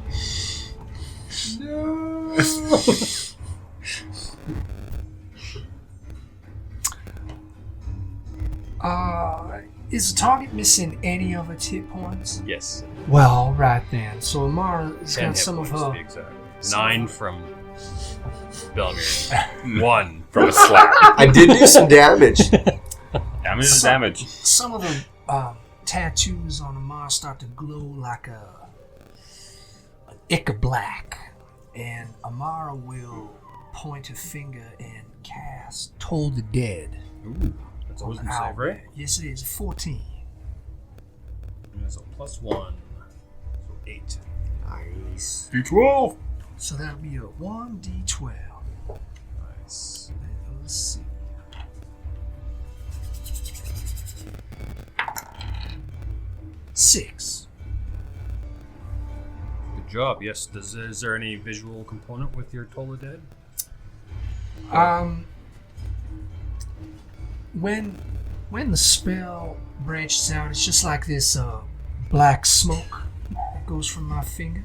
Is the target missing any of its hit points? Yes. Well, right then. So Amara has 10 got hit some of points to her. be exact. 9 from Belmere. 1 From a slap. I did do some damage. Damage is damage. Some of the tattoos on Amara start to glow like an ichor black, and Amara will point a finger and cast Toll the Dead. Ooh, that's a on wisdom the save, owl. right? Yes, it is. 14. Yeah, so +1. So 8. Nice. D12. So that'll be a 1d12. Nice. Let's see. 6. Good job. Yes. Is there any visual component with your Toll the Dead? When the spell branches out, it's just like this black smoke that goes from my finger,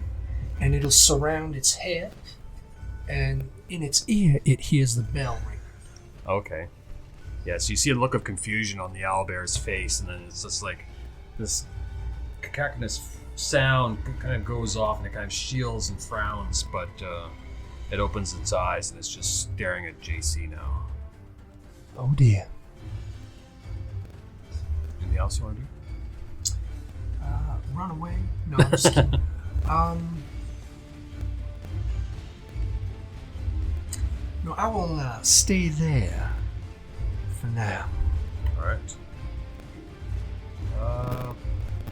and it'll surround its head, and in its ear, it hears the bell ring. Okay. Yeah, so you see a look of confusion on the owlbear's face, and then it's just like this cacophonous sound kind of goes off, and it kind of shields and frowns, but it opens its eyes, and it's just staring at JC now. Oh dear. Anything else you want to do? Run away? No, I'm just kidding. No, I will stay there for now. All right.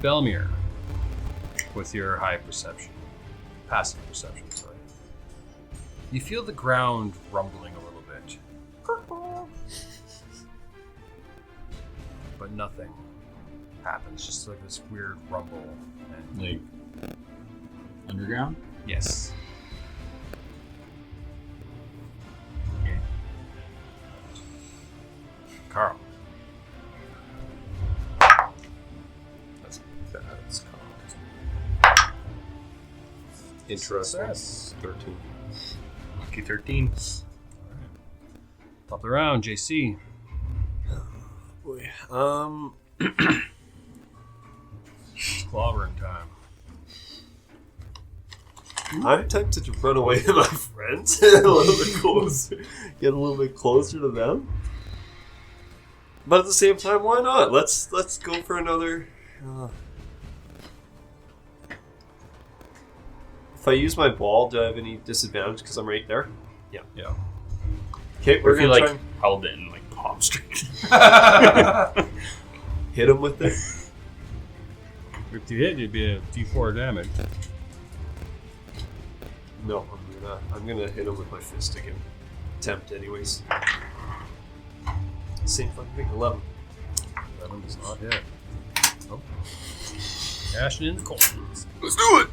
Belmir, with your high perception, passive perception, sorry. You feel the ground rumbling a little bit. But nothing happens, just like this weird rumble. And Like underground? yes. Okay. Carl. That's interesting. Success. 13. Lucky 13. Top of the round, JC. Boy. It's clobbering time. I'm tempted to run away to my friends a little bit closer, get a little bit closer to them. But at the same time, why not? Let's go for another. If I use my ball, do I have any disadvantage because I'm right there? Yeah. Yeah. Okay, We're we're gonna like try and held it and like pop straight. hit him with it. If you hit, it'd be a D4 damage. No, I'm gonna hit him with my fist again. Attempt, anyways. Same fucking thing. 11. 11 does not hit. Nope. Cashing in the coins. Let's do it.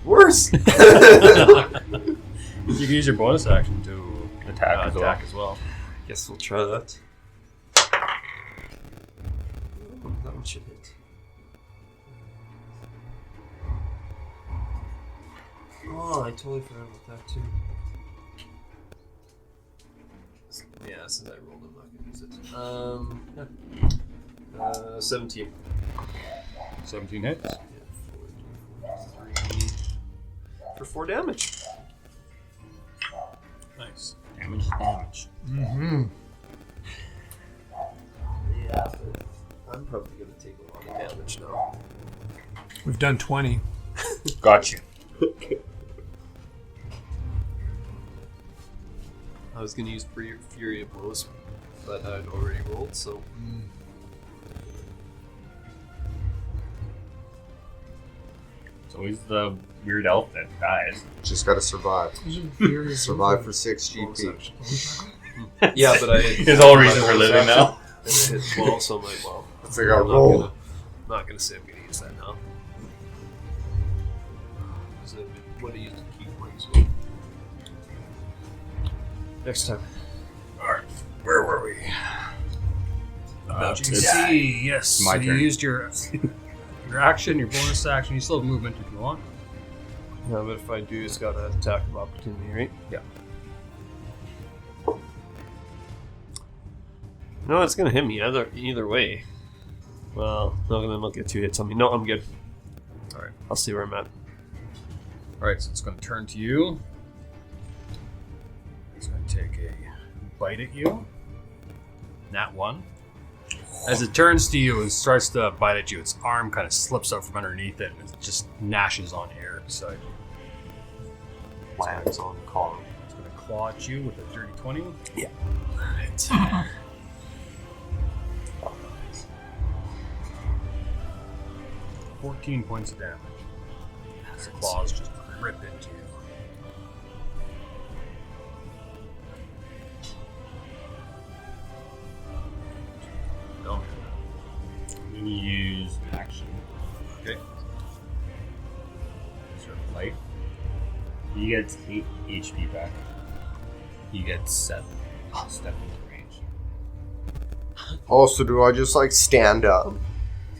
Worse. You can use your bonus action to Attack as well. attack as well. Guess we'll try that. Oh, that one should hit. Oh, I totally forgot about that too. Yeah, since I rolled, I'm not gonna use it. Yeah. 17. 17 hits. Yeah, 3 for 4 damage. Nice. Damage. Mm-hmm. Yeah, but I'm probably gonna take a lot of damage now. We've done 20. Got you. I was gonna use Fury of Blows, but I'd already rolled, so. It's always the weird elf that dies. Just gotta survive. Survive for 6 GP. Yeah, but I. His whole reason for living now. And I hit 12, so I'm like, well, It's like a I'm roll. not gonna say I'm gonna use that now. So what do you use to keep points? Next time. Alright, where were we? JC, yes. my So you turn. used your action, your bonus action. You still have movement if you want. Yeah, but if I do, it's got an attack of opportunity, right? Yeah. No, it's gonna hit me either way. Well, no, then I'll get 2 hits on me. No, I'm good. Alright. I'll see where I'm at. Alright, so it's going to turn to you. It's going to take a bite at you. Nat 1. As it turns to you and starts to bite at you, its arm kind of slips out from underneath it and it just gnashes on air beside you. Lands on Carl. It's going to claw at you with a dirty 20. Yeah. 14 points of damage. The claws just rip into you. I'm gonna life. He gets 8 HP back. He gets 7. Step into range. Also, do I just like stand up?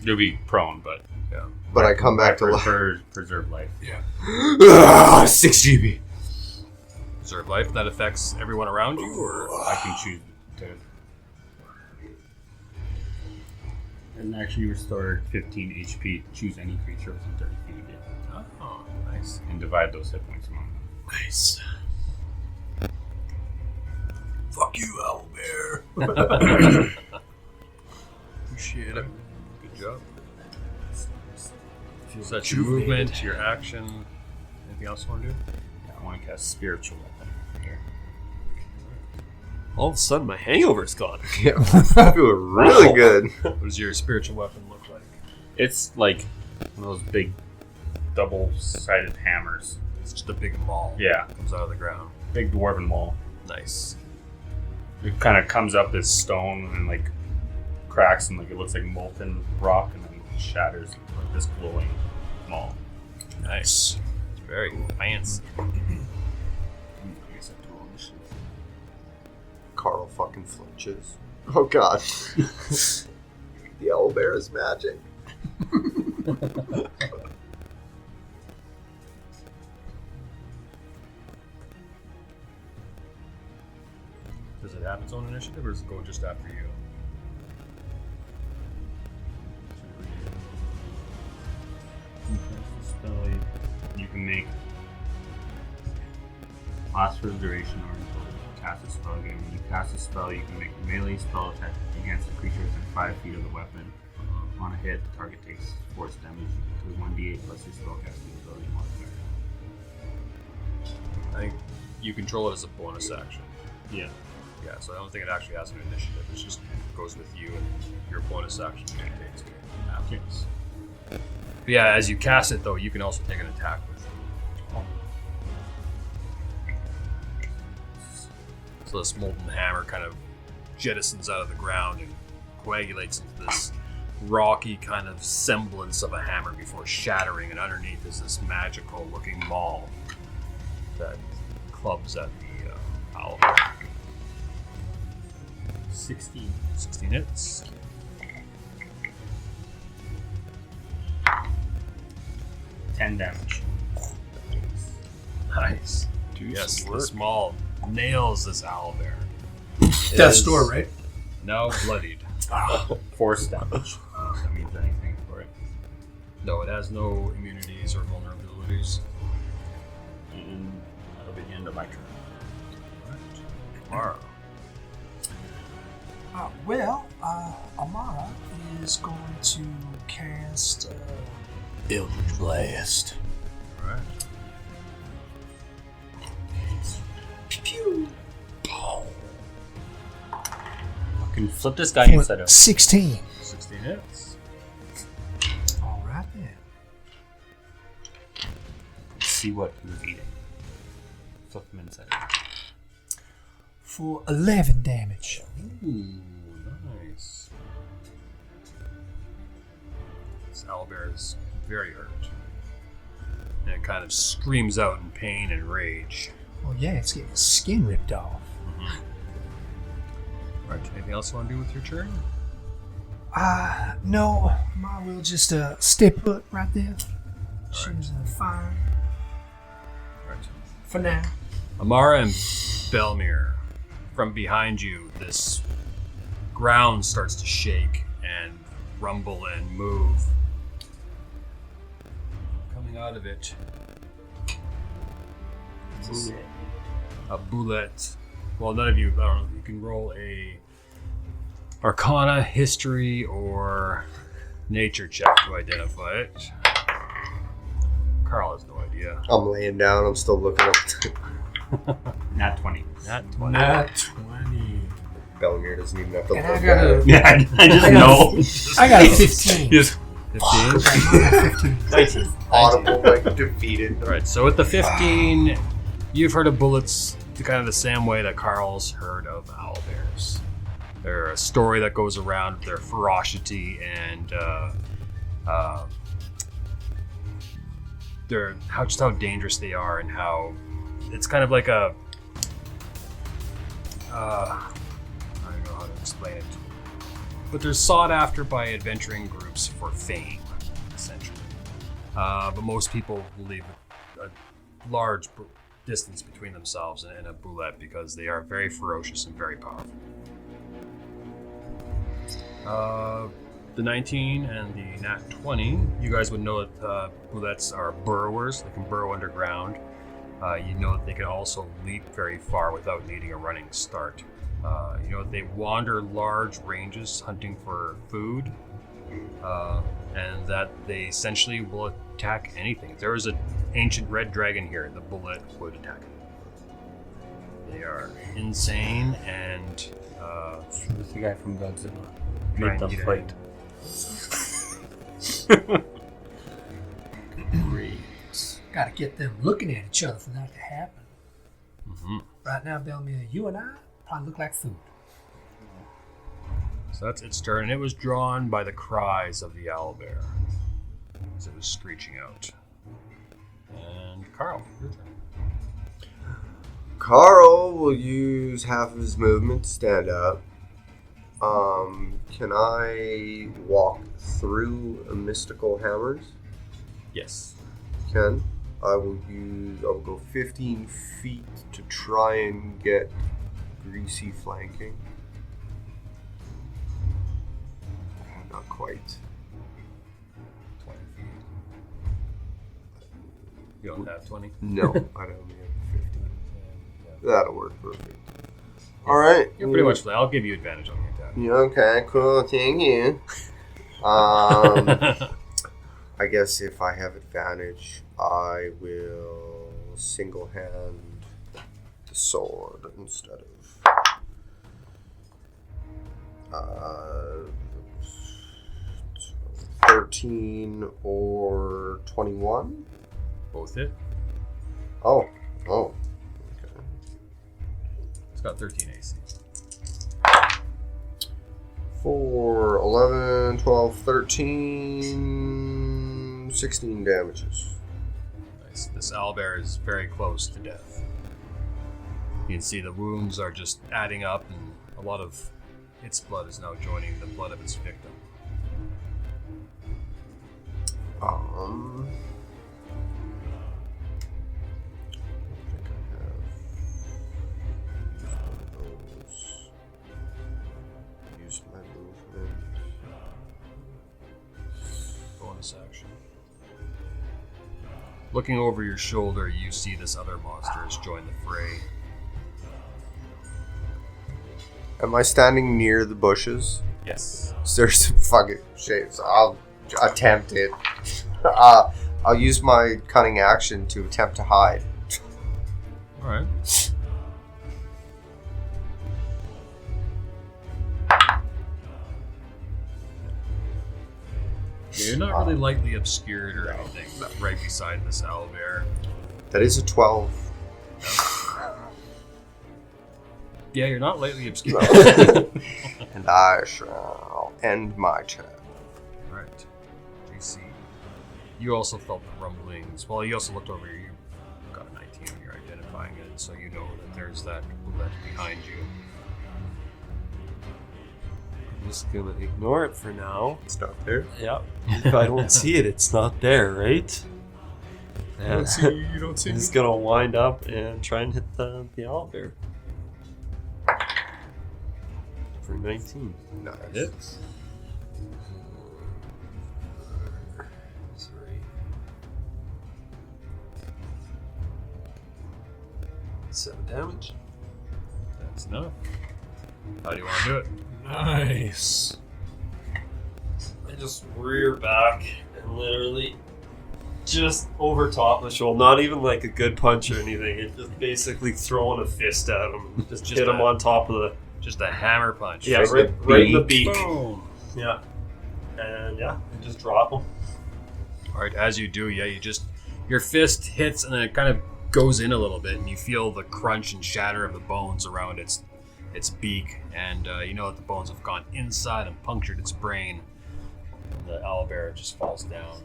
You'll be prone, but But I come back to life. Preserve life. Yeah. 6 GB. Preserve life. That affects everyone around you, or I can choose to. And actually restore 15 HP. Choose any creature within 30 feet of it. oh, nice. And divide those hit points among them. Nice. Fuck you, owlbear. Appreciate it. Good job. So that's your movement, your action. Anything else you want to do? I want to cast spiritual weapon here. All of a sudden, my hangover's gone. Yeah, I feel really good. What does your spiritual weapon look like? It's like one of those big double-sided hammers. It's just a big maul. Yeah, Comes out of the ground. big dwarven maul. Nice. It kind of comes up as stone and like cracks and like it looks like molten rock and then shatters like this glowing maul. Nice. It's very fancy. I guess I have to roll initiative. Carl fucking flinches. Oh god. The owlbear is magic. Does it have its own initiative, or does it go just after you? Spell you can make last for the duration or until you cast a spell again. When you cast a spell, you can make a melee spell attack against a creature within 5 feet of the weapon. On a hit, the target takes force damage to 1d8 plus your spellcasting ability modifier. I think you control it as a bonus action. Yeah. Yeah, so I don't think it actually has an initiative. It just goes with you, and your bonus action dictates it happens. But yeah, as you cast it, though, you can also take an attack with it. So this molten hammer kind of jettisons out of the ground and coagulates into this rocky kind of semblance of a hammer before shattering, and underneath is this magical looking maul that clubs at the owl. 16 hits. 10 damage. Nice. Yes, the small nails this owlbear. Death's door, right? Now bloodied. Force damage. If that means anything for it. No, it has no immunities or vulnerabilities. And that'll be the end of my turn. Tomorrow. Amara is going to cast Eldritch Blast. Alright. Pew. Fucking flip this guy inside out. 16. 16 hits. All right then. See what he was eating. Flip him inside out. For 11 damage. Ooh, nice. This owlbear is very hurt. And it kind of screams out in pain and rage. Well, yeah, it's getting its skin ripped off. Alright, anything else you want to do with your turn? No. Ma will just stay put right there. She's fine Alright. for now. Amara and Belmir, from behind you, this ground starts to shake and rumble and move. Coming out of it, a bullet. Well, none of you, I don't know, you can roll a Arcana, History, or Nature check to identify it. Carl has no idea. I'm laying down. I'm still looking up. Nat 20. Nat 20. Nat 20. Belmir doesn't even have to And look I got at a, it. Yeah, I just know. I got a 15. Just 15? Audible, like defeated. Alright, so with the 15, you've heard of bullets kind of the same way that Carl's heard of owlbears. They're a story that goes around their ferocity and how dangerous they are, and how it's kind of like a I don't know how to explain it, but they're sought after by adventuring groups for fame, essentially. But most people leave a large distance between themselves and a boulette because they are very ferocious and very powerful. The 19 and the nat 20, you guys would know that boulettes are burrowers. They can burrow underground. You know that they can also leap very far without needing a running start. You know that they wander large ranges hunting for food, and that they essentially will attack anything. If there was an ancient red dragon here, the bullet would attack it. They are insane and It's the guy from Godzilla. Trying Made to them get fight. Gotta get them looking at each other for that to happen. Mm-hmm. Right now, Belmere, you and I probably look like food. So that's its turn, and it was drawn by the cries of the owlbear as it was screeching out. And Carl, your turn. Carl will use half of his movement to stand up. Can I walk through a mystical hammers? Yes. Can. I will go 15 feet to try and get greasy flanking. Not quite. 20 feet. You don't have 20? No, I don't have 15. That'll work perfect. All right. You're pretty much I'll give you advantage on the attack. Yeah, okay, cool. Thank you. I guess if I have advantage, I will single hand the sword instead of 13 or 21. Both hit. Oh, okay. It's got 13 AC. 4, 11, 12, 13, 16 damages. Nice. This owlbear is very close to death. You can see the wounds are just adding up, and a lot of its blood is now joining the blood of its victim. I think I have used my movement. Bonus action. Looking over your shoulder, you see this other monster has joined the fray. Am I standing near the bushes? Yes. So there's some fucking shit. So I'll attempt it. I'll use my cunning action to attempt to hide. Alright. You're not really lightly obscured or anything, right beside this owlbear. That is a 12. Yeah, you're not lightly obscured. And I shall end my turn. Alright. JC. You also felt the rumblings. Well, you also looked over you got a 19 when you're identifying it, so you know that there's that roulette behind you. I'm just gonna ignore it for now. It's not there. Yep. If I don't see it, it's not there, right? You don't see me, you don't see I'm me. just gonna wind up and try and hit the owlbear. For 19. Nice. Hits. Sorry. 7 damage. That's enough. How do you want to do it? Nice. I just rear back and literally just over top of the shoulder. Not even like a good punch or anything. It's just basically throwing a fist at him. Just hit him on top of the... Just a hammer punch. Yeah, right in the beak. Boom. Yeah. And yeah, and just drop him. Alright, as you do, yeah, your fist hits and then it kind of goes in a little bit and you feel the crunch and shatter of the bones around its beak, and you know that the bones have gone inside and punctured its brain. And the owlbear just falls down.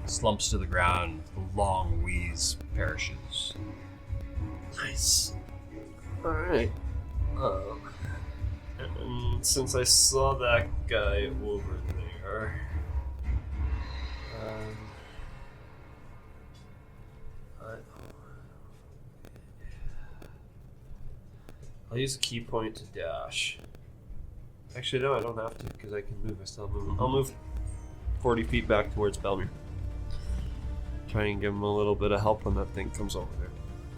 slumps to the ground. The long wheeze perishes. Nice. Alright. And since I saw that guy over there, I'll use a key point to dash. Actually, no, I don't have to because I can move. I still move. I'll move 40 feet back towards Belmere. Try and give him a little bit of help when that thing comes over there.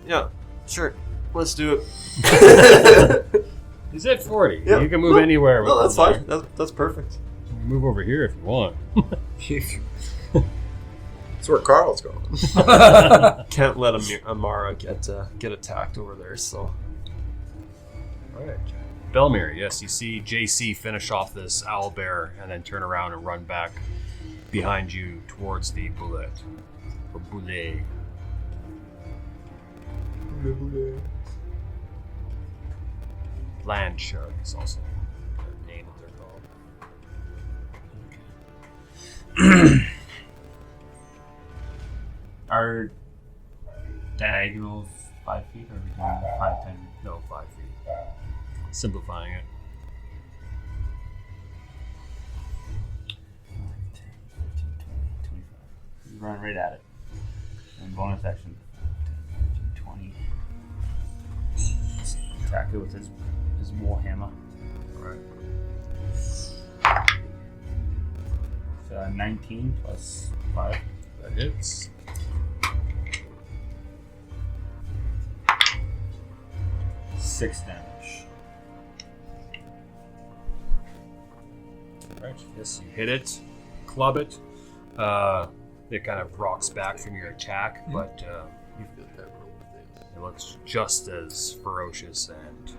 Yeah, sure. Let's do it. He's at 40. Yeah. You can move anywhere. No, with that's him fine. That's perfect. You can move over here if you want. That's where Carl's going. Can't let Amara get attacked over there. So. All right. Belmere, yes, you see JC finish off this owlbear and then turn around and run back behind you towards the bullet. Or boulet. Land shark is also the name that they're called. Are diagonals 5 feet or are we doing 5, 10? No, 5 feet. Simplifying it. 10, 15, 20, 25. You run right at it. And bonus action 10, 15, 20. Attack it with his war hammer. Alright. So 19 plus 5. That hits. Six damage. Right. Yes, you hit it, club it. It kind of rocks back from your attack, but it looks just as ferocious and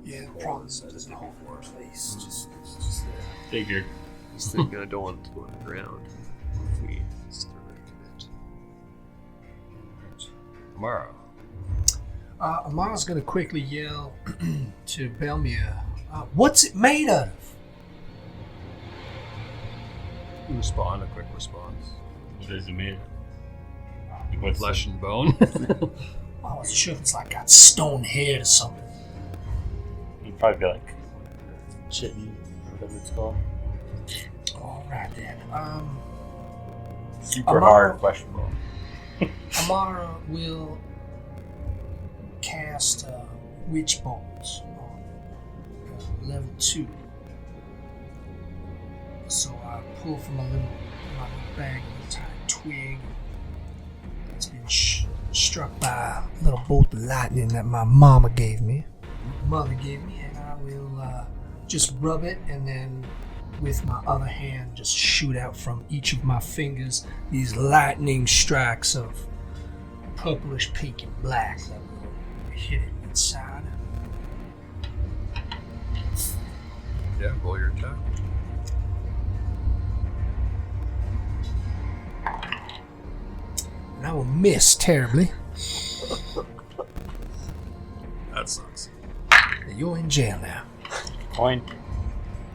Yeah, cold probably as it doesn't did hold before. in place. Just there. Figured. Just thinking I don't want it to go on the ground. If we start it. Right. Tomorrow. Amara's going to quickly yell to Belmere, what's it made of? You respond, a quick response. What is it made? Flesh and bone. I wasn't sure if it's like got stone head or something. You'd probably be like chitney, whatever it's called. All right then. Super Amara- hard questionable. Amara will cast Witch Bolts on level 2. So I pull from my little bag a tiny twig. It's been struck by a little bolt of lightning that my mother gave me, and I will just rub it, and then with my other hand just shoot out from each of my fingers these lightning strikes of purplish, pink, and black that will hit it inside. Yeah, roll your attack. And I will miss terribly. That sucks. You're in jail now. Coin.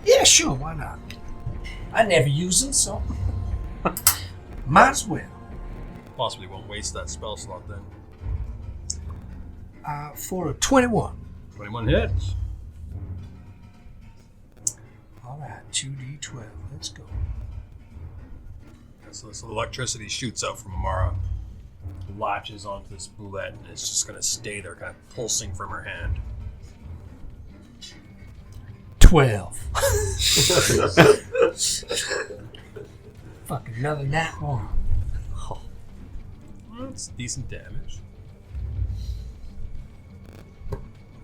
Yeah, sure, why not? I never use them, so might as well. Possibly won't waste that spell slot then. For a 21. 21 hits. All right, 2d12. Let's go. So this electricity shoots out from Amara, latches onto this boulette, and it's just going to stay there, kind of pulsing from her hand. 12. Fucking another nat one. Well, that's decent damage.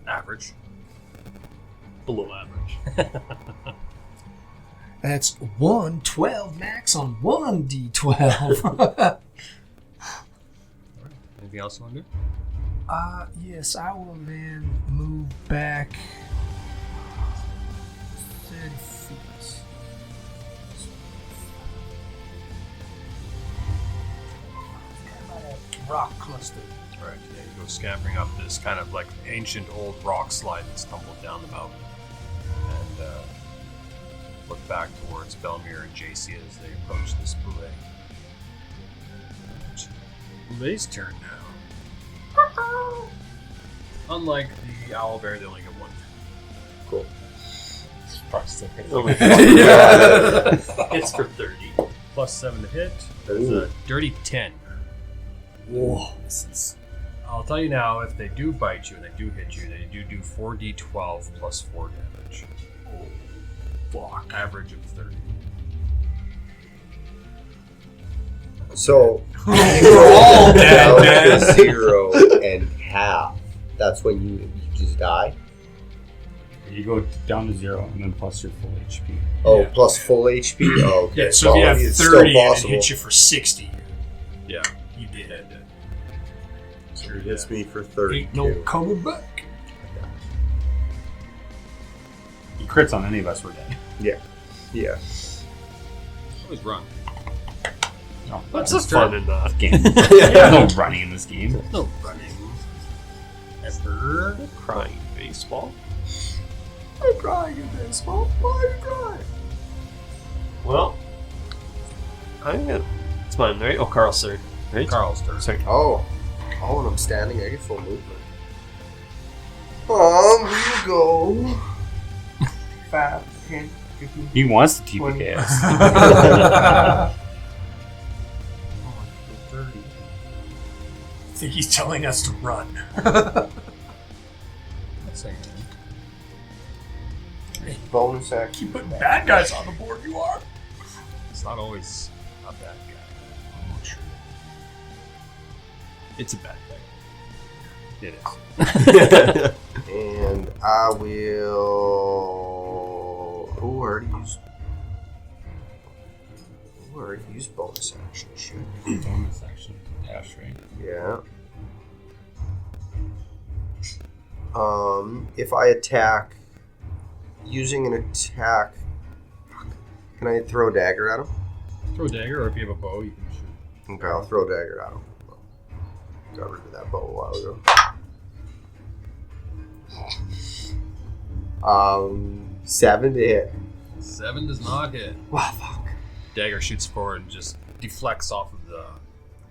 Average. Below average. That's 112 max on 1d12. Anything else you want to do? Yes, I will then move back 30 feet. Rock cluster. Right, yeah, you go scampering up this kind of like ancient old rock slide that's tumbled down the mountain. And look back towards Belmere and JC as they approach this boulet. Boulet's turn now. Unlike the owlbear, they only get one turn. Cool. Oh my It's for 30. Plus 7 to hit. That's a dirty 10. Whoa. I'll tell you now, if they do bite you and they do hit you, they do 4d12 plus 4 damage. Fuck. Average of 30. So, We're all dead, down to man. 0 and half. That's when you just die? You go down to 0 and then plus your full HP. Oh, Yeah. plus full HP? Oh, okay. Yeah, so if you have it's 30 and it possible. hits you for 60, Yeah. you did. So it hits me for 30. Ain't no coming back. He crits on any of us, we're dead. Yeah. Always run. No, That's just fun in that. game. There's no running in this game. No running. Ever. Crying baseball. I'm crying in baseball. Why are you crying? Well, I'm gonna. It's mine, right? Oh, Carl's turn. Right? Carl's turn. Sorry. Oh, and I'm standing. I get full movement. We go. 5, 10, 15. He wants to TPK us. 30. I think he's telling us to run. That's saying anything. Bonus action. Keep putting bad guys on the board, you are. It's not always a bad guy. Oh, true. It's a bad guy. It is. And I will. Oh, I already used bonus action. Shit. Bonus action. Dash, right? Yeah. If I attack using an attack, can I throw a dagger at him? Throw a dagger, or if you have a bow, you can shoot. Okay, I'll throw a dagger at him. Got rid of that bow a while ago. 7 to hit. 7 does not hit. Wow, fuck. Dagger shoots forward and just deflects off of the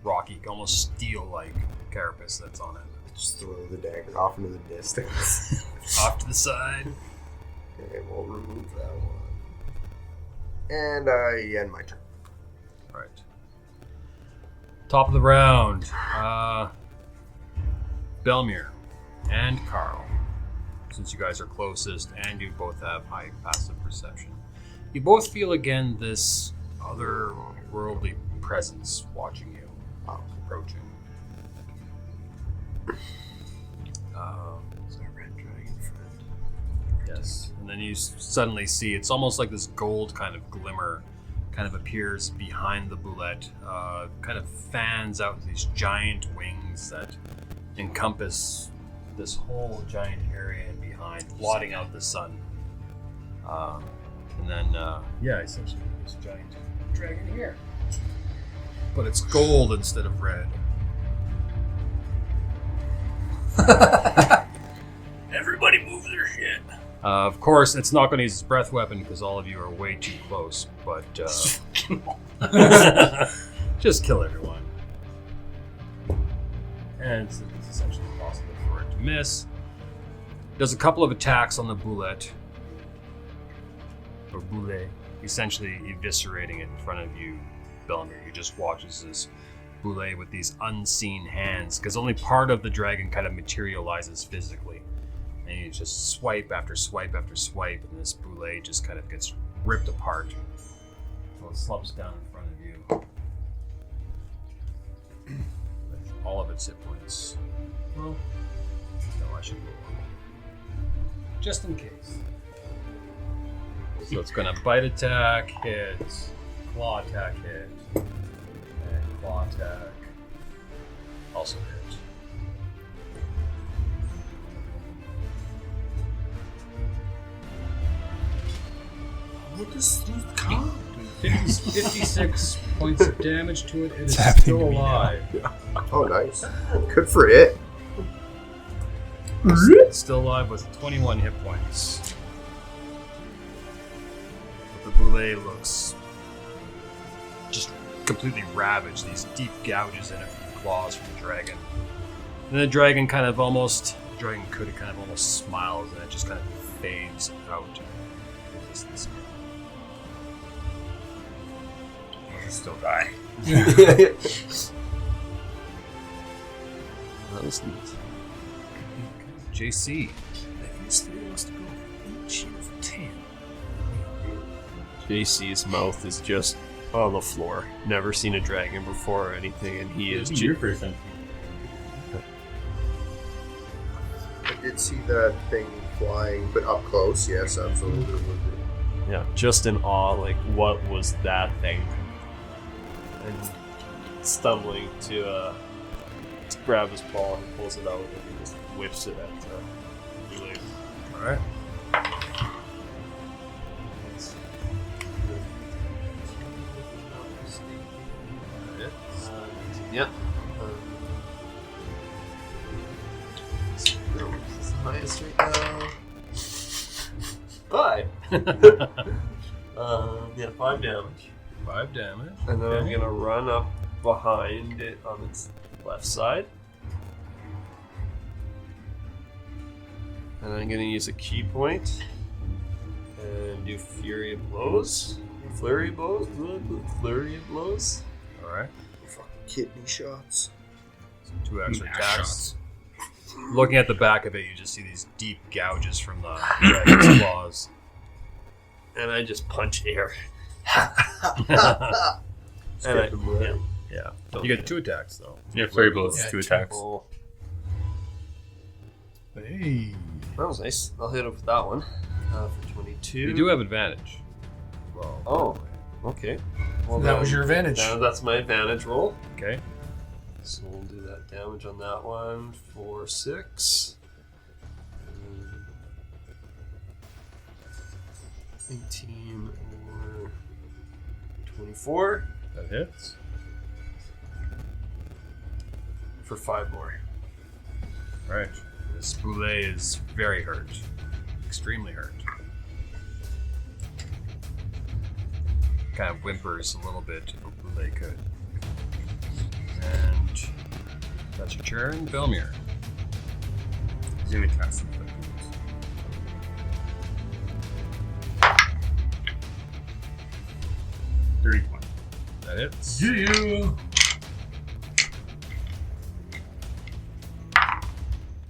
rocky, almost steel-like carapace that's on it. Just throw the dagger off into the distance. Off to the side. Okay, we'll remove that one. And I end my turn. Right. Top of the round. Belmir and Carl. Since you guys are closest and you both have high passive perception, you both feel again this otherworldly presence watching you, approaching. Is that red dragon friend? Yes, and then you suddenly see it's almost like this gold kind of glimmer kind of appears behind the boulette, kind of fans out these giant wings that encompass this whole giant area and behind, blotting out the sun. And then, essentially this giant dragon here. But it's gold instead of red. Everybody move their shit. Of course, it's not going to use its breath weapon because all of you are way too close, but just kill everyone. And it's essentially impossible for it to miss. Does a couple of attacks on the boulette, or boulet, essentially eviscerating it in front of you, Belmir. You just watch as this boulet with these unseen hands, because only part of the dragon kind of materializes physically. And you just swipe after swipe after swipe, and this boulet just kind of gets ripped apart. So it slumps down in front of you. With all of its hit points. Well, no, I should roll. Just in case. So it's going to bite attack, hit, claw attack, hit, and claw attack, also hit. What does this come? 56 points of damage to it. It is happening still to me now. alive. Oh, nice. Good for it. It's still alive with 21 hit points. But the boulet looks just completely ravaged. These deep gouges in it from claws from the dragon. And the dragon kind of almost smiles, and it just kind of fades out of existence. He'll still die. That was neat. JC. These three wants to go each of 10. JC's mouth is just on the floor. Never seen a dragon before or anything, and he is Your first time. I did see that thing flying, but up close, yes, absolutely. yeah, just in awe. Like, what was that thing? And stumbling to grab his ball and pulls it out, and he just whips it at Blue. Alright. Yep. What's the highest right now? 5. Yeah, 5 damage. 5 damage. And then I'm Okay. gonna run up behind it on its left side. And I'm gonna use a key point and do Flurry of Blows. Flurry of Blows? Flurry of Blows? Alright. Kidney shots. 2 extra Mash attacks. shots. Looking at the back of it, you just see these deep gouges from the dragon's claws. And I just punch air. Skip I- him right. Yeah. You get 2 attacks, though. Yeah, flurry blows, Yeah, 2 attacks. Oh, Hey. that was nice. I'll hit it with that one for 22. You do have advantage. Well, Oh, okay. Well, That was your advantage. That's my advantage roll. okay. So we'll do that damage on that one for 6. 18 or 24 That hits. for 5 more. Alright. This Boulet is very hurt. Extremely hurt. Kind of whimpers a little bit, but Boulet could. And that's your turn, Belmir. He's gonna cast some footnotes. That hits. Yeah.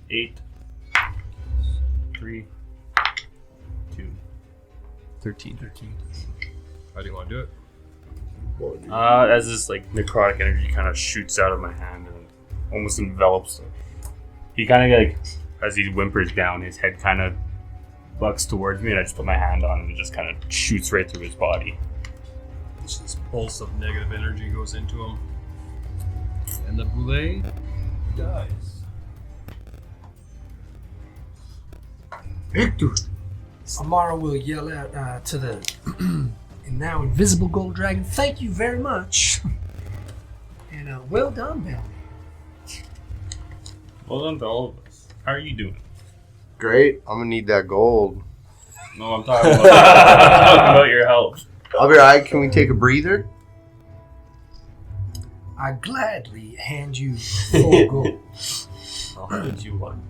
8, 3, 2. 13. How do you want to do it? As this like necrotic energy kind of shoots out of my hand and almost envelops it. He kind of like, as he whimpers down, his head kind of bucks towards me, and I just put my hand on him and it just kind of shoots right through his body. Just this pulse of negative energy goes into him. And the Boulet dies. Victor! Amara will yell out to the now invisible gold dragon, "Thank you very much." And well done, Bell. Well done to all of us. How are you doing? Great. I'm gonna need that gold. No, I'm talking about, I'm talking about your health. I'll be alright. Can we take a breather? I gladly hand you 4 gold. I'll hand you one.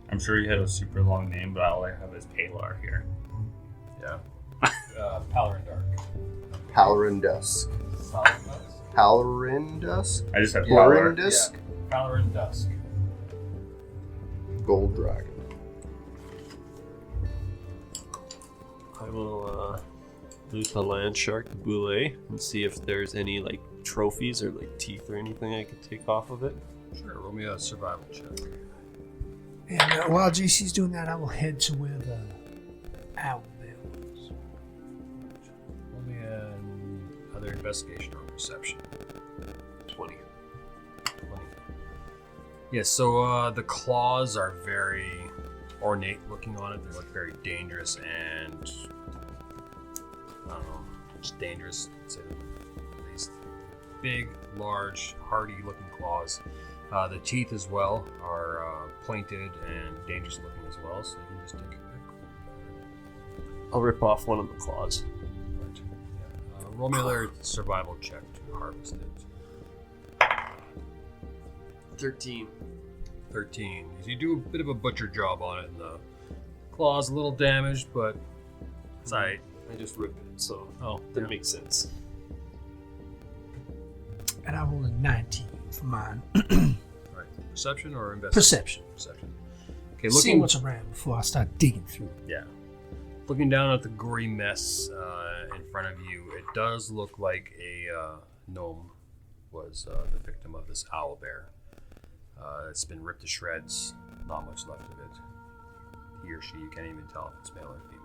I'm sure you had a super long name, but all I have is Palar here. Yeah. Palarin Dark. Palarin Dusk. Palarin Dusk? I just have Palarin Palar. Dusk? Palarin Dusk. Gold Dragon. I will loot the land shark Boulet and see if there's any like trophies or like teeth or anything I could take off of it. Sure, roll me a survival check. And while JC's doing that, I will head to where the owl is. Roll me another investigation or perception. 20. 20. Yeah, so the claws are very ornate looking on it. They look very dangerous and I don't know, just dangerous to say the least. Big, large, hardy looking claws. The teeth as well are pointed and dangerous looking as well, so you can just take a pick. I'll rip off one of the claws. Right. Yeah. Roll me another survival check to harvest it. 13. 13. You do a bit of a butcher job on it, and the claw's a little damaged, but it's alright. I just ripped it, so that yeah. makes sense. And I roll a 19 for mine. Alright. Perception or investigation? Perception. Okay, See looking. what's around before I start digging through. Yeah. Looking down at the gory mess in front of you, it does look like a gnome was the victim of this owl bear. It's been ripped to shreds. Not much left of it. He or she, you can't even tell if it's male or female.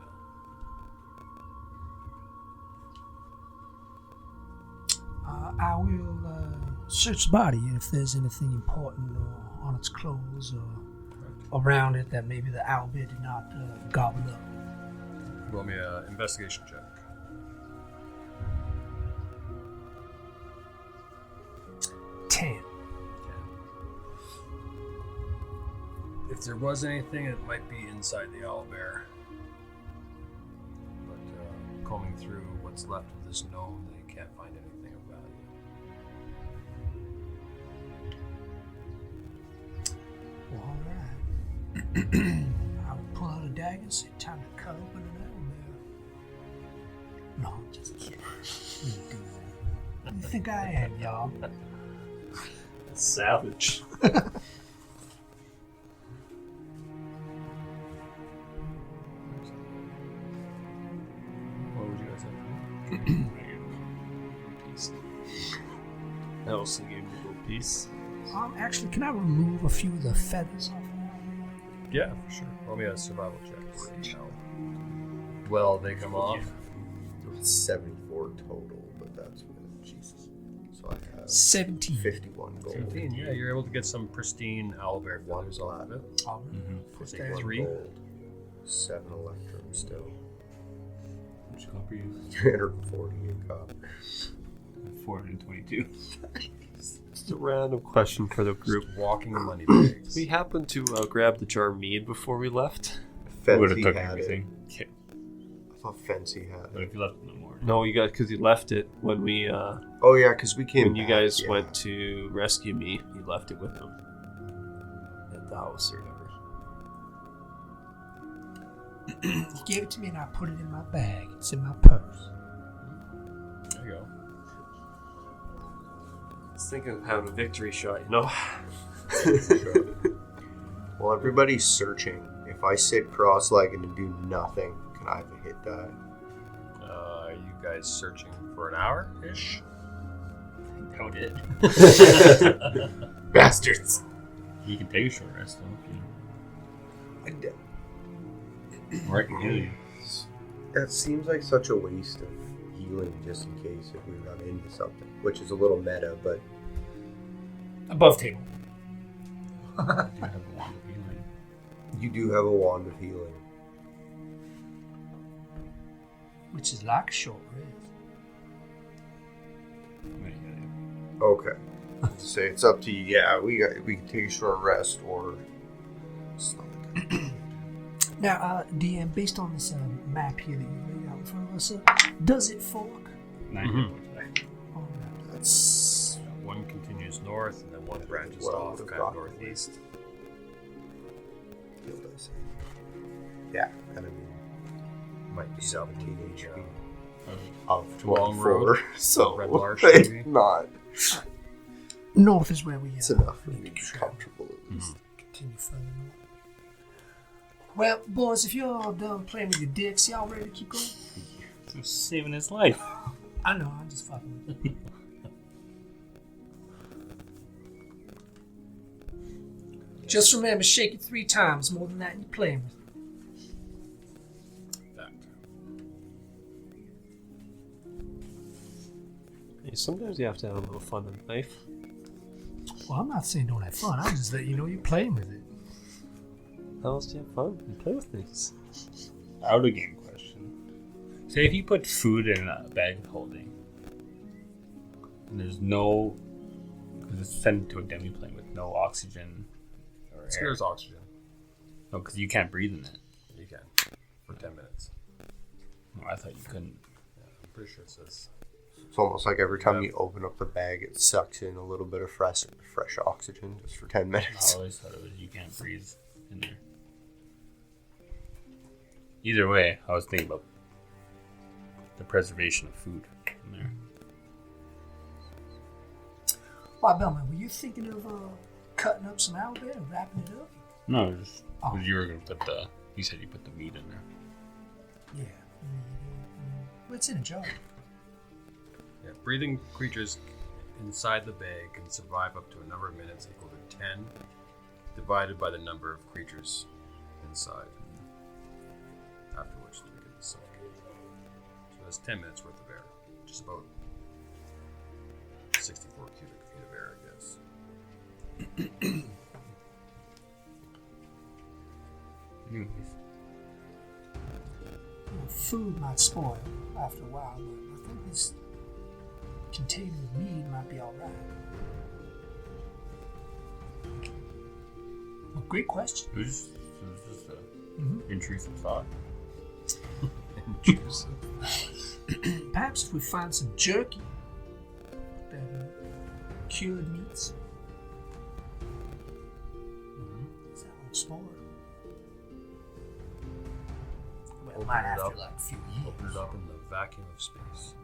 I will search the body if there's anything important or on its clothes or around it that maybe the owl bear did not gobble up. Roll me an investigation check. 10. If there was anything, it might be inside the owl bear. But combing through what's left of this gnome, they can't find anything of value. Well, alright. I will pull out a dagger and say, time to cut open an owl bear. No, I'm just kidding. You do that. What do you think I am, y'all? Savage. What would you guys have to do? I also gave him a little piece. Actually, can I remove a few of the feathers off? Yeah, for sure. Roll me a survival check. Well, they come off. 74 total, but that's with Jesus. So I have 17. 51 gold. 17, yeah, you're able to get some pristine owlbear feathers off of it. All right. 51 3. gold. 7 electrum still. Which copper you use? 348 copper. 422. Just a random question for the group. Walking money bags. We happened to grab the jar of mead before we left. Would have Fancy took had everything. it. I thought Fancy had But it. if you left in the morning. No, you guys, because you left it when we Oh yeah, because we came when you back, guys yeah. went to rescue me. You left it with them at the house or whatever. He gave it to me and I put it in my bag. It's in my purse. There you go. I was thinking of having a victory shot, you know? Well, everybody's searching. If I sit cross-legged and do nothing, can I have a hit die? Are you guys searching for an hour-ish? How did? Bastards! You can take a short rest though. Or I can heal you. That seems like such a waste of healing just in case if we run into something, which is a little meta, but Above table. You have a wand of healing. you do have a wand of healing. Which is like a short rest. There you Okay. Say it's up to you. Yeah, we can take a short rest or stomach. Now, DM, based on this map here that you laid out in front of us, does it fork? go. 9 hit points back. All right. That's One continues north, and then one branches Well, off the kind of rock. northeast. heal dice. Yeah, and I mean Might be 17 the, HP uh, of Long 24, Road. so Red Larch, it's maybe? not. North is where we It's enough for need me to to be travel. comfortable at least. Continue further north. Well, boys, if you're all done playing with your dicks, y'all ready to keep going? Just saving his life. I know, I'm just fucking with you. Just remember, shake it 3 times. More than that, you're playing with it. Fact. Hey, sometimes you have to have a little fun in life. Well, I'm not saying don't have fun. I'm just letting you know you're playing with it. How else do you have fun? You play with things. Out of game question. Say if you put food in a bag of holding, and there's no, because it's sent to a demi-plane with no oxygen or air. There's oxygen. No, because you can't breathe in it. You can. For 10 minutes. Oh, I thought you couldn't. Yeah, I'm pretty sure it says It's almost like every time you open up the bag, it sucks in a little bit of fresh oxygen just for 10 minutes. I always thought it was you can't breathe in there. Either way, I was thinking about the preservation of food in there. Why, Bellman, were you thinking of cutting up some owlbear and wrapping it up? No, just you were gonna put the. You said you put the meat in there. Yeah. Well, it's in a jar. Yeah, breathing creatures inside the bag can survive up to a number of minutes equal to 10, divided by the number of creatures inside. After which they begin to suffocate. So that's 10 minutes worth of air, which is about 64 cubic feet of air, I guess. Anyways. Well, food might spoil after a while, but I think this container of meat might be all right. Well, great question. It was just an intrusive thought. Intrusive. Perhaps if we find some jerky, that cured meats, that won't spoil. Well, Open might it after up. like a few years. Open it up in the vacuum of space.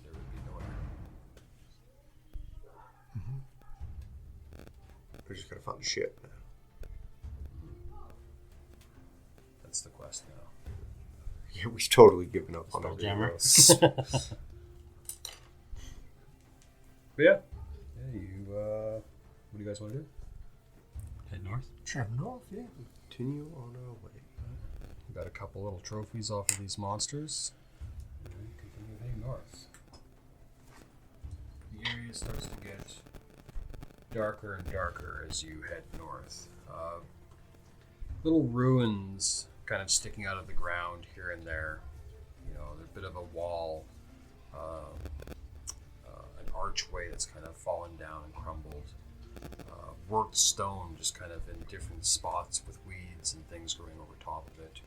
There would be no air. We're just gonna find the ship now. That's the quest now. Yeah, we've totally given up on Spelljammer. everything else. But yeah, you. What do you guys want to do? Head north. Travel north, yeah. Continue on our way. We got a couple little trophies off of these monsters. And we continue heading north. The area starts to get darker and darker as you head north. Little ruins kind of sticking out of the ground here and there. You know, there's a bit of a wall, an archway that's kind of fallen down and crumbled. Worked stone just kind of in different spots with weeds and things growing over top of it.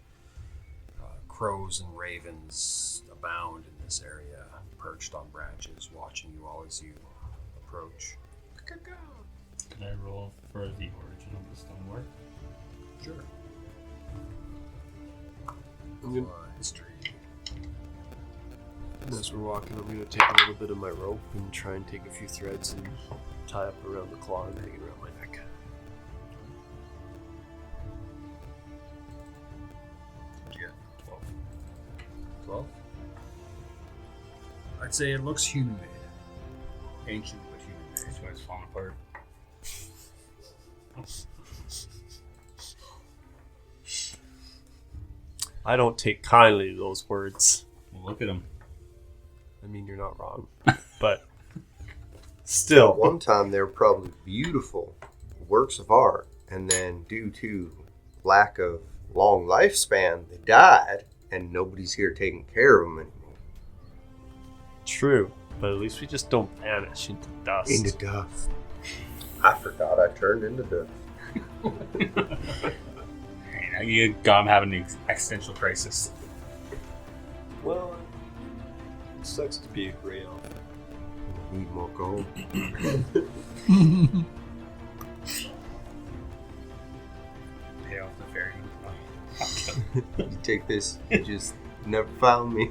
Crows and ravens abound in this area, perched on branches, watching you all as you approach. Can I roll for the origin of the stonework? Sure. I'm gonna, History. as we're walking, I'm gonna take a little bit of my rope and try and take a few threads and tie up around the claw and hang it around my neck. What'd you get? 12. 12? I'd say it looks human made. Ancient but human made. That's why it's falling apart. I don't take kindly to those words. Well, look at him. I mean, you're not wrong, but still. At one time, they were probably beautiful works of art, and then due to lack of long lifespan, they died, and nobody's here taking care of them anymore. True, but at least we just don't vanish into dust. Into dust. I forgot I turned into dust. Hey, now you got him having an existential crisis. Well, it sucks to be a gray elf. Need more gold. Pay off the fairy. You take this, you just never found me.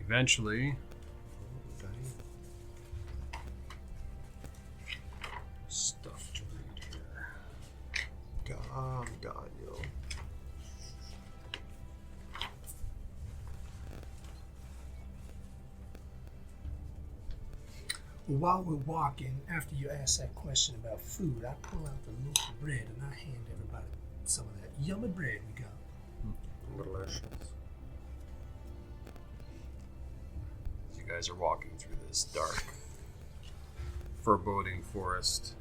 Eventually, stuff to read here. Daniel. While we're walking, after you ask that question about food, I pull out the loaf of bread and I hand everybody some of that yummy bread we got. Delicious. You guys are walking through this dark, foreboding forest.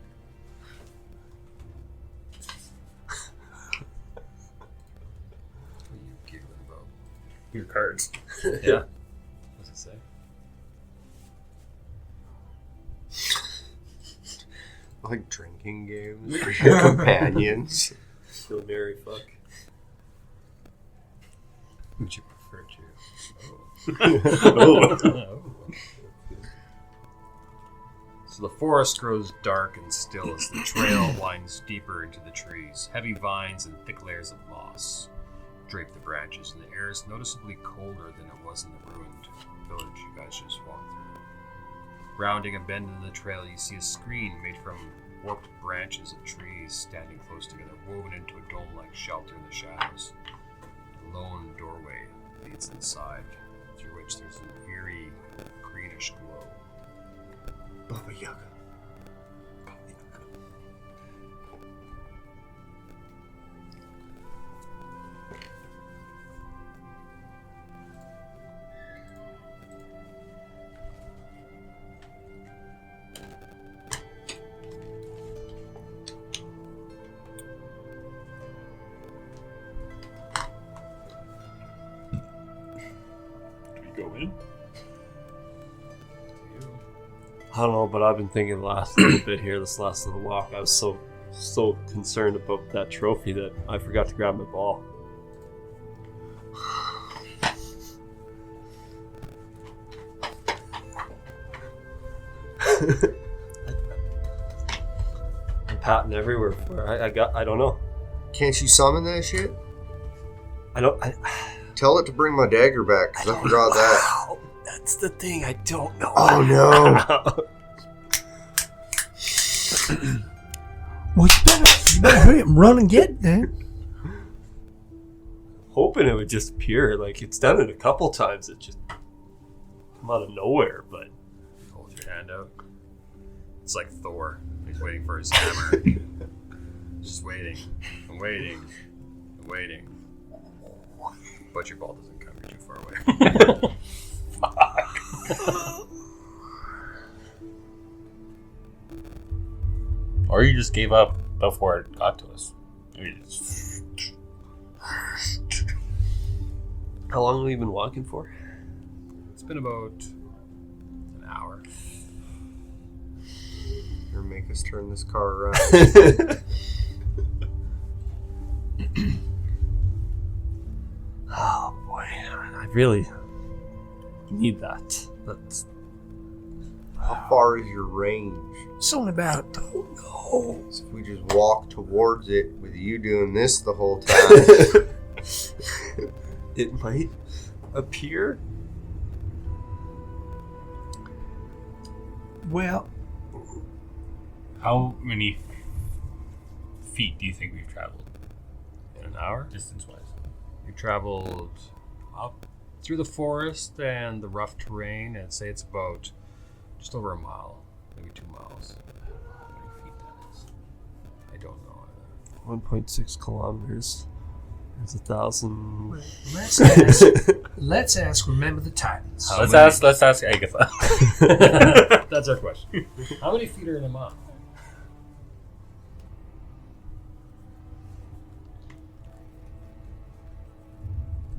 Your cards. Yeah. What's it say? Like drinking games for your companions. Kill, marry, fuck. Would you prefer to? Oh. So the forest grows dark and still as the trail winds deeper into the trees. Heavy vines and thick layers of moss drape the branches, and the air is noticeably colder than it was in the ruined village you guys just walked through. Rounding a bend in the trail, you see a screen made from warped branches of trees standing close together, woven into a dome-like shelter in the shadows. A lone doorway leads inside, through which there's an eerie greenish glow. Baba Yaga. Do we go in? I don't know, but I've been thinking the last little bit here, this last little walk, I was so concerned about that trophy that I forgot to grab my ball. I'm patting everywhere for it. I don't know. Can't you summon that shit? I Tell it to bring my dagger back, because I forgot that. Wow, that's the thing, I don't know. Oh no. Well, you better hurry up and run and get it then. Hoping it would just appear. Like, it's done it a couple times. It just come out of nowhere, but Hold your hand out. It's like Thor. He's waiting for his hammer. Just waiting and waiting and waiting. But your ball doesn't come. You're too far away. Or you just gave up before it got to us. I mean, how long have we been walking for? It's been about an hour. Or make us turn this car around. Oh boy, I really need that. That's How far is your range? It's only about, don't know. So if we just walk towards it with you doing this the whole time. it might appear. Well, how many feet do you think we've traveled? In an hour? Distance-wise. You traveled up through the forest and the rough terrain, and say it's about just over a mile, maybe 2 miles. How many feet that is? I don't know. 1.6 kilometers. There's 1,000. let's ask. Remember the Titans. How Let's many- ask Agatha. That's our question. How many feet are in a mile?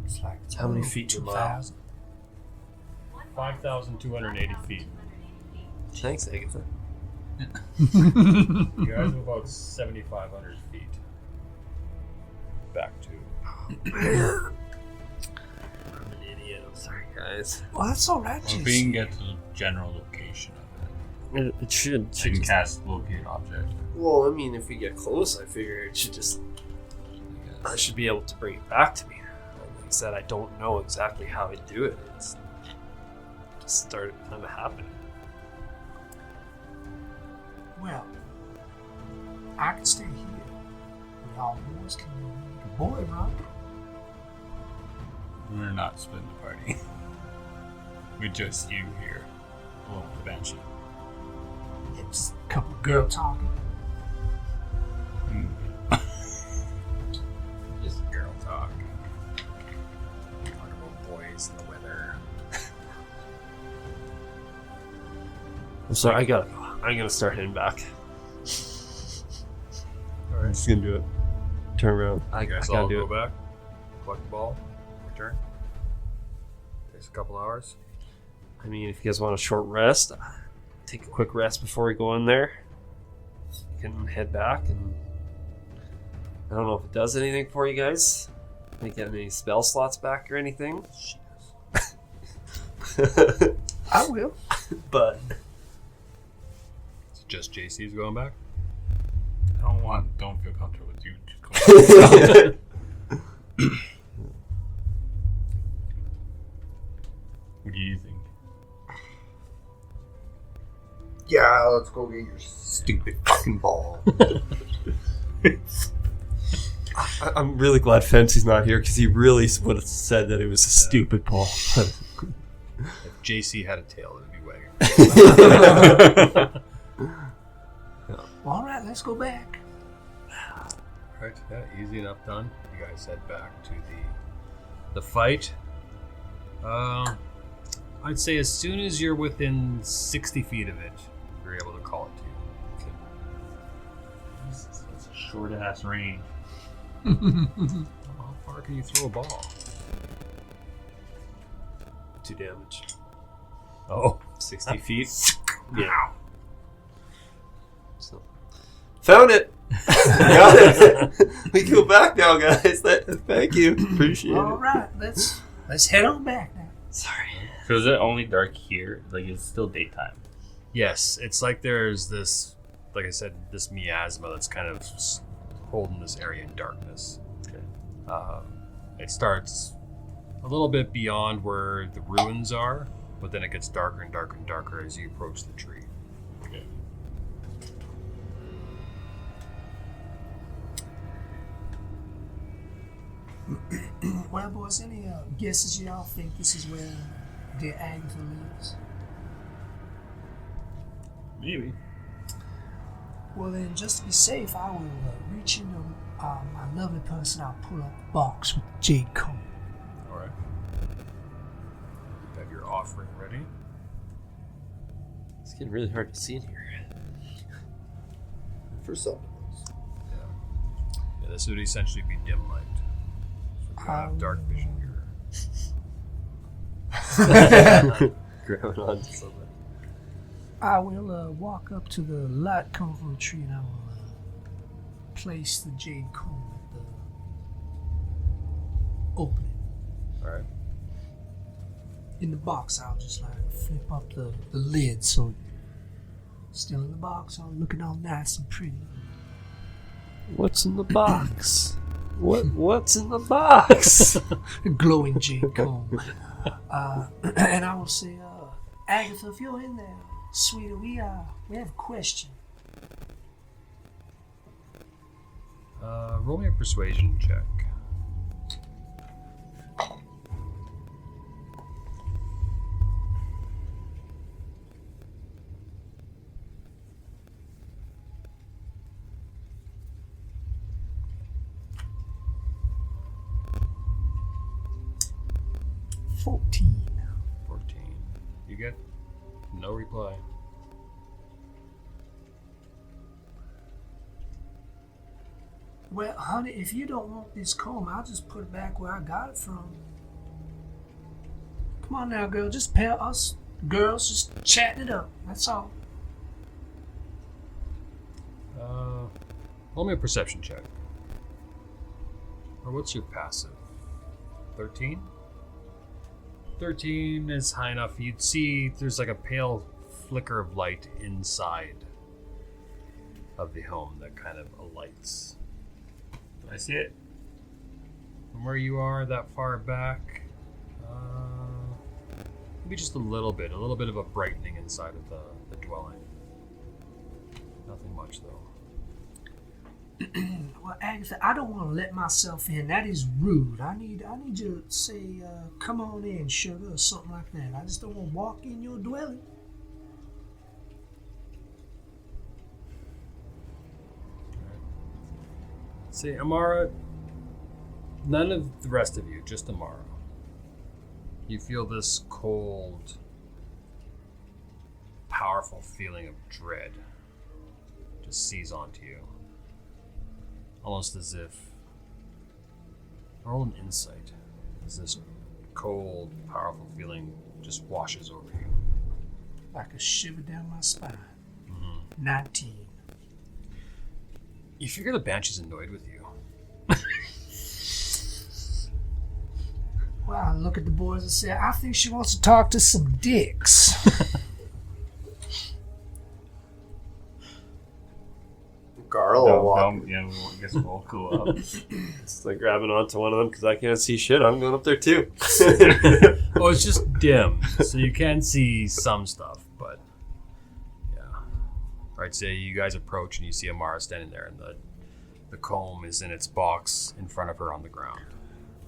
It's like How many feet in a mile? 2,000. 5,280 feet. Thanks, Agatha. You guys have about 7,500 feet. Back to. I'm an idiot. I'm sorry, guys. Well, that's all right. Well, if we can get to the general location of It should. it, I can cast locate object. Well, I mean, if we get close, I figure it should just. I should be able to bring it back to me. Like I said, I don't know exactly how I do it. It's just started kind of happening. Well, I can stay here. And y'all boys can make a boy, right? We're not splitting the party. With just you here. Well, the Banshee. It's a couple of girl talking. Just girl talk. Talk about boys and the weather. I'm sorry, I gotta go. I'm gonna start heading back. I'm just gonna do it. Turn around. I You guys gotta all do go it. back, collect the ball, return. guess a couple hours. I mean, if you guys want a short rest, take a quick rest before we go in there. You can head back, and I don't know if it does anything for you guys. Like, get any spell slots back or anything. I will. But Is it just JC's going back? Don't feel comfortable with you. Just going What do you think? Yeah, let's go get your stupid fucking ball. I'm really glad Fancy's not here because he really would have said that it was a stupid ball. If JC had a tail, it would be wagging. Well, all right, let's go back. Right, yeah, easy enough done. You guys head back to the fight. I'd say as soon as you're within 60 feet of it, you're able to call it to you. That's a short ass range. How far can you throw a ball? 2 damage. Oh, 60 feet. Yeah. So, found it. Got it. We can go back now, guys. Thank you. Appreciate All it. right, let's head on back now. Sorry. So is it only dark here? Like, it's still daytime. yes. It's like there's this, like I said, this miasma that's kind of holding this area in darkness. Okay. It starts a little bit beyond where the ruins are, but then it gets darker and darker and darker as you approach the tree. Okay. Well, boys, any guesses y'all think this is where the Agatha lives? Maybe. Well, then, just to be safe, I will reach into my lovely person. I'll pull up the box with the jade comb. All right. Have your offering ready. It's getting really hard to see in here. For some. Yeah, this would essentially be dim light. So you have dark vision here. Grabbing on to somebody. I will walk up to the light coming from the tree, and I will place the jade comb at the opening. All right. In the box, I'll just like flip up the lid so it's still in the box, all looking all nice and pretty. What's in the box? What's in the box? A glowing jade comb. And I will say, Agatha, if you're in there, sweetie, we have a question. Roll me a persuasion check. $14. 14. You get no reply. Well, honey, if you don't want this comb, I'll just put it back where I got it from. Come on now, girl. Just pair us girls just chatting it up. That's all. Roll me a perception check. Or what's your passive? 13? 13 is high enough. You'd see there's like a pale flicker of light inside of the home that kind of alights. I see it. From where you are, that far back, maybe just a little bit of a brightening inside of the dwelling. Nothing much though. Well, Agatha, I don't want to let myself in. That is rude. I need you to say, come on in, sugar, or something like that. I just don't want to walk in your dwelling. See, Amara, none of the rest of you, just Amara. You feel this cold, powerful feeling of dread just seize onto you. Almost as if, roll an insight, as this cold, powerful feeling just washes over you. Like a shiver down my spine. Mm-hmm. 19. You figure the Banshee's annoyed with you. Well, I look at the boys and say, I think she wants to talk to some dicks. Carl will walk. I guess we'll go up. It's like grabbing onto one of them because I can't see shit. I'm going up there too. Oh, it's just dim, so you can see some stuff, but yeah. Alright, so you guys approach and you see Amara standing there, and the comb is in its box in front of her on the ground.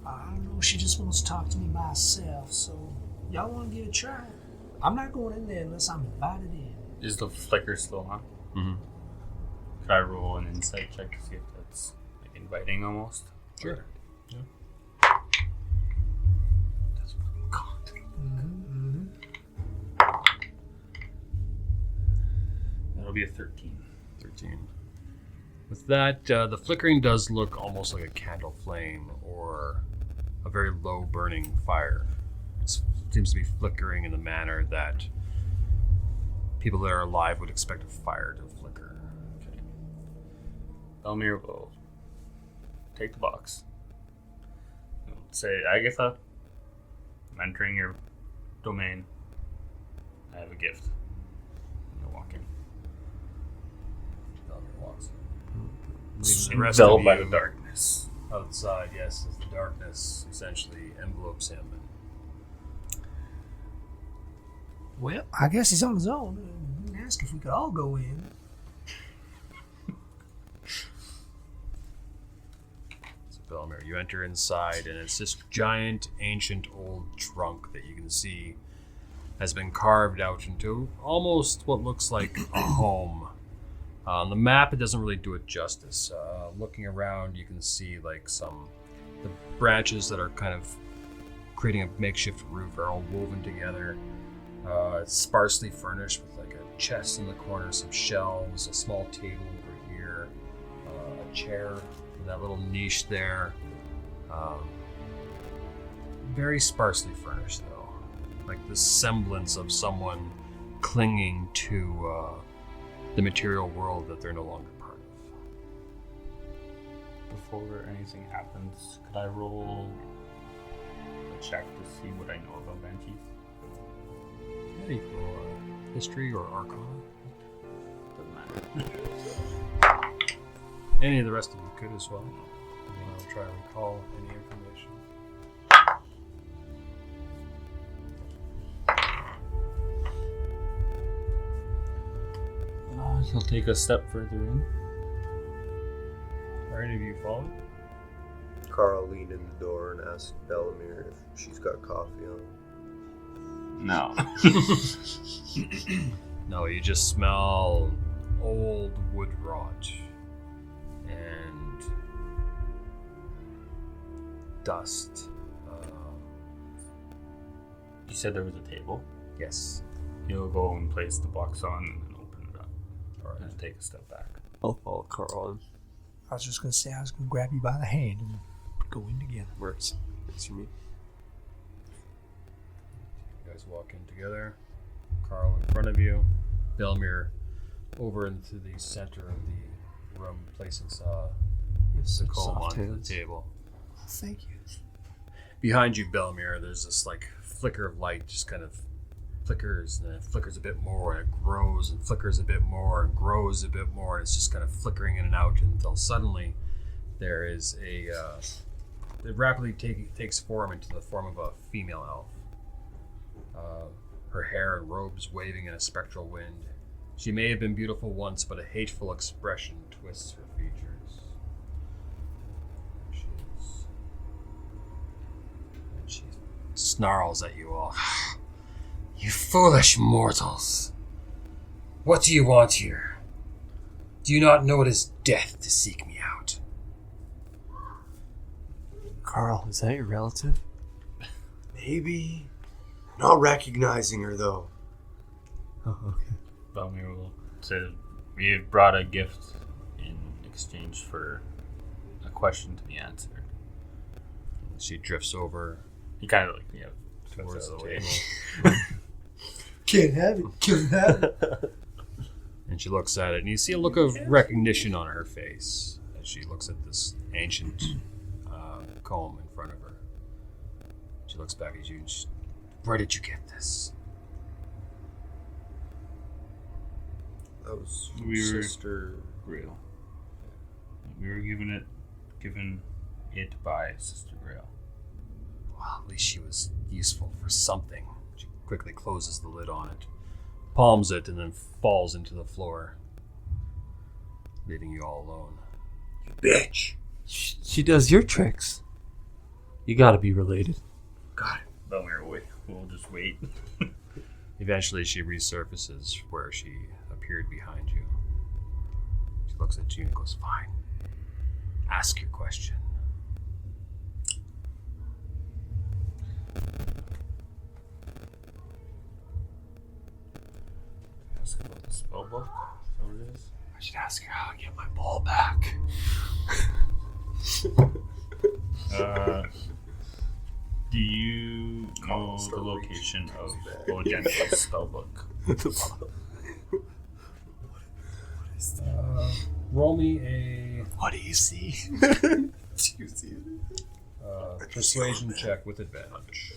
I don't know, she just wants to talk to me myself, so y'all want to give it a try? I'm not going in there unless I'm invited in. Is the flicker still on? Mm-hmm. Could I roll an insight check to see if that's like inviting almost? Sure. Yeah. That's what I'm calling. That'll be a 13. 13. With that, the flickering does look almost like a candle flame or a very low burning fire. It seems to be flickering in the manner that people that are alive would expect a fire to flicker. Okay. Elmir will take the box. He'll say, Agatha, I'm entering your domain. I have a gift. And you'll walk in. Elmir walks. Enveloped by the darkness. Outside, yes, as the darkness essentially envelopes him. Well, I guess he's on his own. We didn't ask if we could all go in. So, Belmir, you enter inside, and it's this giant, ancient, old trunk that you can see has been carved out into almost what looks like a home. On the map, it doesn't really do it justice. Looking around, you can see like the branches that are kind of creating a makeshift roof are all woven together. It's sparsely furnished with like a chest in the corner, some shelves, a small table over here, a chair in that little niche there. Very sparsely furnished though, like the semblance of someone clinging to the material world that they're no longer part of. Before anything happens, could I roll a check to see what I know about Banshees? Yeah, you can roll history or arcana. Doesn't matter. Any of the rest of you could as well. And then I'll try to recall any information. He'll take a step further in. Are any of you following? Carl leaned in the door and asked Bellamere if she's got coffee on. No. No, you just smell old wood rot and dust. You said there was a table. Yes. You'll go and place the box on and then open it up. Alright. And take a step back. I'll follow Carl in. I was just going to say I was going to grab you by the hand and go in together. Works. Thanks for me. You guys walk in together. Carl in front of you. Belmir over into the center of the room, placing the comb soft onto hands. the table. Thank you. Behind you, Belmir, there's this like flicker of light, just kind of flickers, and then it flickers a bit more, and it grows and flickers a bit more and grows a bit more, and it's just kind of flickering in and out until suddenly there is it rapidly takes form into the form of a female elf. Her hair and robes waving in a spectral wind. She may have been beautiful once, but a hateful expression twists her features. There she is. And she snarls at you all. You foolish mortals! What do you want here? Do you not know it is death to seek me out? Carl, is that your relative? Maybe. Not recognizing her though. Oh, okay. Belmir will say, we have brought a gift in exchange for a question to be answered. She drifts over He kind of towards the away. table. Can't have it. Can't have it. And she looks at it, and you see a look of recognition on her face as she looks at this ancient comb in front of her. She looks back at you and where did you get this? That was We were- Sister. Grail. We were given it by Sister Grail. Well, at least she was useful for something. She quickly closes the lid on it, palms it, and then falls into the floor, leaving you all alone. Bitch. She does your tricks. You gotta be related. Got it. But we'll just wait. Eventually, she resurfaces where she appeared behind you. She looks at you and goes, "Fine. Ask your question." Ask about the spell book. Is that what it is? I should ask her how I get my ball back. Do you know the location of Ogenta's spell book? Roll me a What do you see? Do you see it? persuasion check with advantage.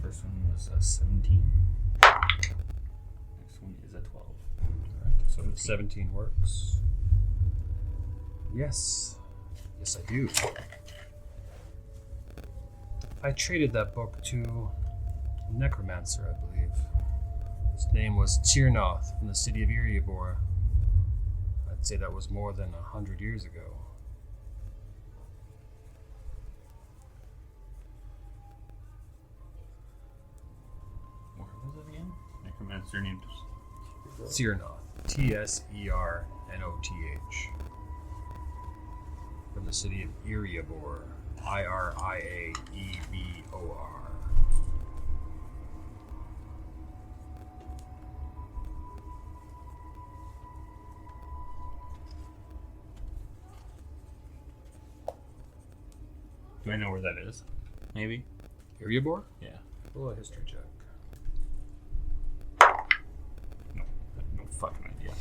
First one was 17. Next one is a 12. So 17 works. Yes. Yes, I do. I traded that book to a necromancer, I believe. His name was Tiernoth from the city of Iriabor. I'd say that was more than 100 years ago. Where was it again? Necromancer named. Tiernoth. Tsernoth. From the city of Iriabor. Iriaebor. Do I know where that is? Maybe? Iriabor? Yeah. Roll a history check. No. I have no fucking idea.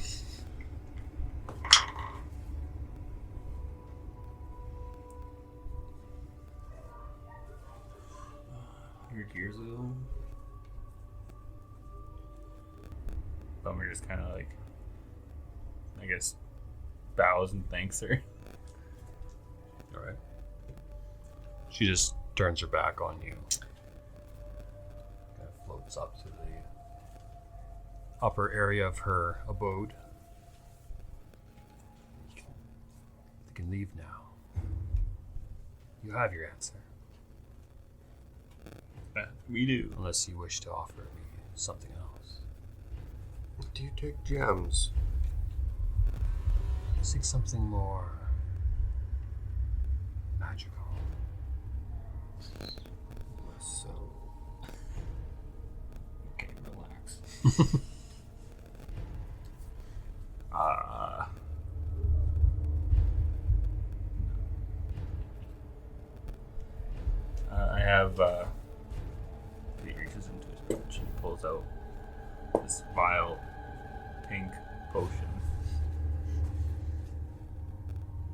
Years ago. Bummer just kind of I guess, bows and thanks her. Alright. She just turns her back on you. Kind of floats up to the upper area of her abode. You can leave now. You have your answer. We do. Unless you wish to offer me something else. Do you take gems? Seek something more magical. So, Okay, relax. I have, he reaches into his pouch and he pulls out this vile pink potion.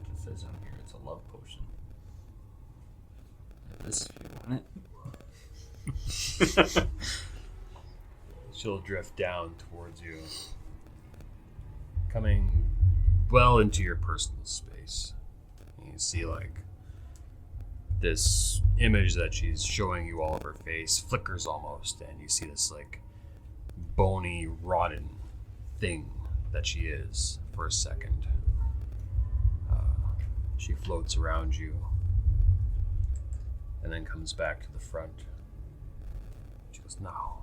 It just says on here it's a love potion. This if you want it. She'll drift down towards you, coming well into your personal space. You see, this image that she's showing you all of her face flickers almost, and you see this, bony, rotten thing that she is for a second. She floats around you, and then comes back to the front. She goes, "Now,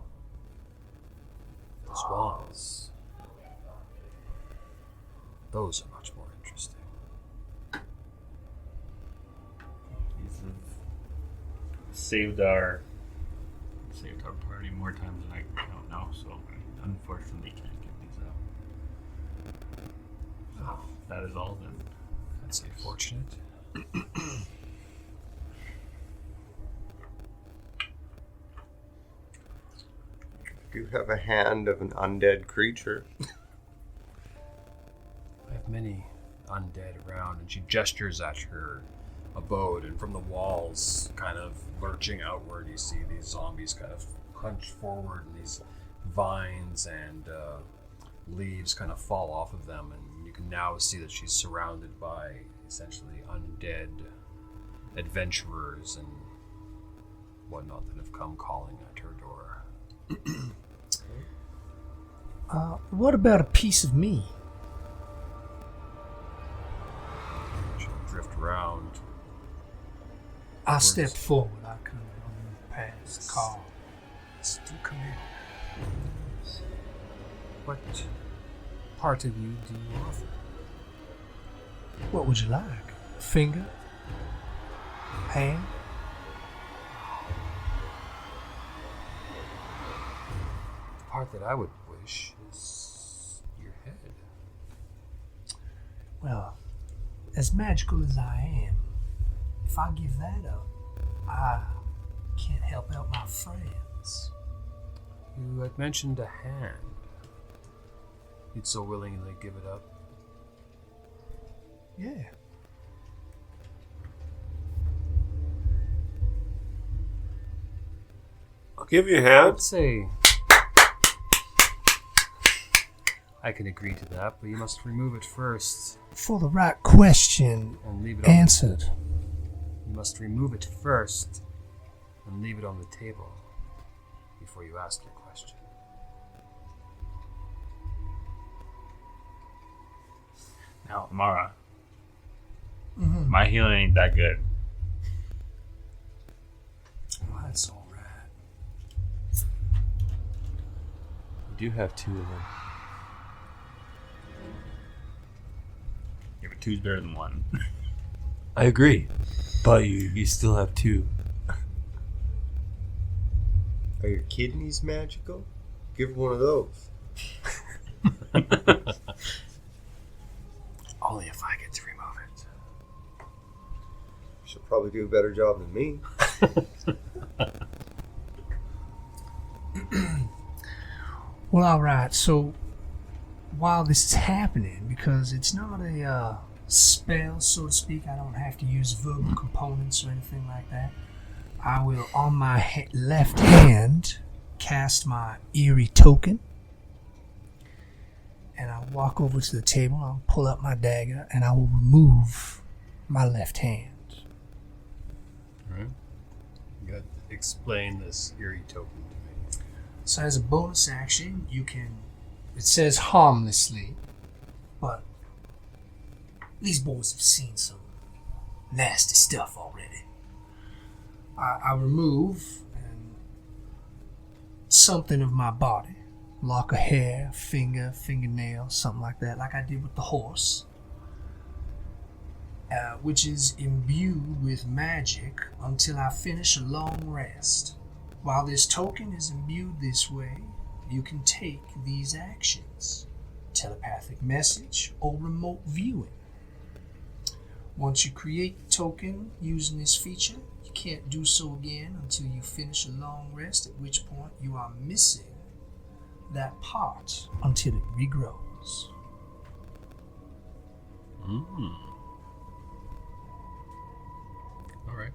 those wands. Those are much more interesting." These have saved our party more times than I can count now, so I unfortunately can't give these out. So that is all then. I'd say fortunate. You have a hand of an undead creature. I have many undead around, and she gestures at her abode, and from the walls, kind of lurching outward, you see these zombies kind of hunch forward, and these vines and leaves kind of fall off of them, and you can now see that she's surrounded by essentially undead adventurers and whatnot that have come calling at her door. What about a piece of me? She'll drift around. I stepped forward. I kind of moved past the car. Do come in. What part of you do you offer? What would you like? A finger? Hand? The part that I would wish is your head. Well, as magical as I am, if I give that up, I can't help out my friends. You had mentioned a hand. You'd so willingly give it up. Yeah. I'll give you a hand. I'd say I can agree to that, but you must remove it first For the right question and leave it on answered. You must remove it first and leave it on the table before you ask your question. Now, Mara, my healing ain't that good. Well, that's all right. You do have 2 of them. Yeah, but 2's better than 1. I agree, but you still have 2. Are your kidneys magical? Give her one of those. Only if I get to remove it. She'll probably do a better job than me. Well, all right. So while this is happening, because it's not a spell, so to speak, I don't have to use verbal components or anything like that. I will, on my left hand, cast my eerie token. And I'll walk over to the table, I'll pull up my dagger, and I will remove my left hand. Alright. You gotta explain this eerie token to me. So as a bonus action, you can, it says harmlessly, but these boys have seen some nasty stuff already. I remove something of my body, lock of hair, finger, fingernail, something like that, like I did with the horse, which is imbued with magic until I finish a long rest. While this token is imbued this way, you can take these actions: telepathic message or remote viewing. Once you create the token using this feature, you can't do so again until you finish a long rest, at which point you are missing that part until it regrows. Alright.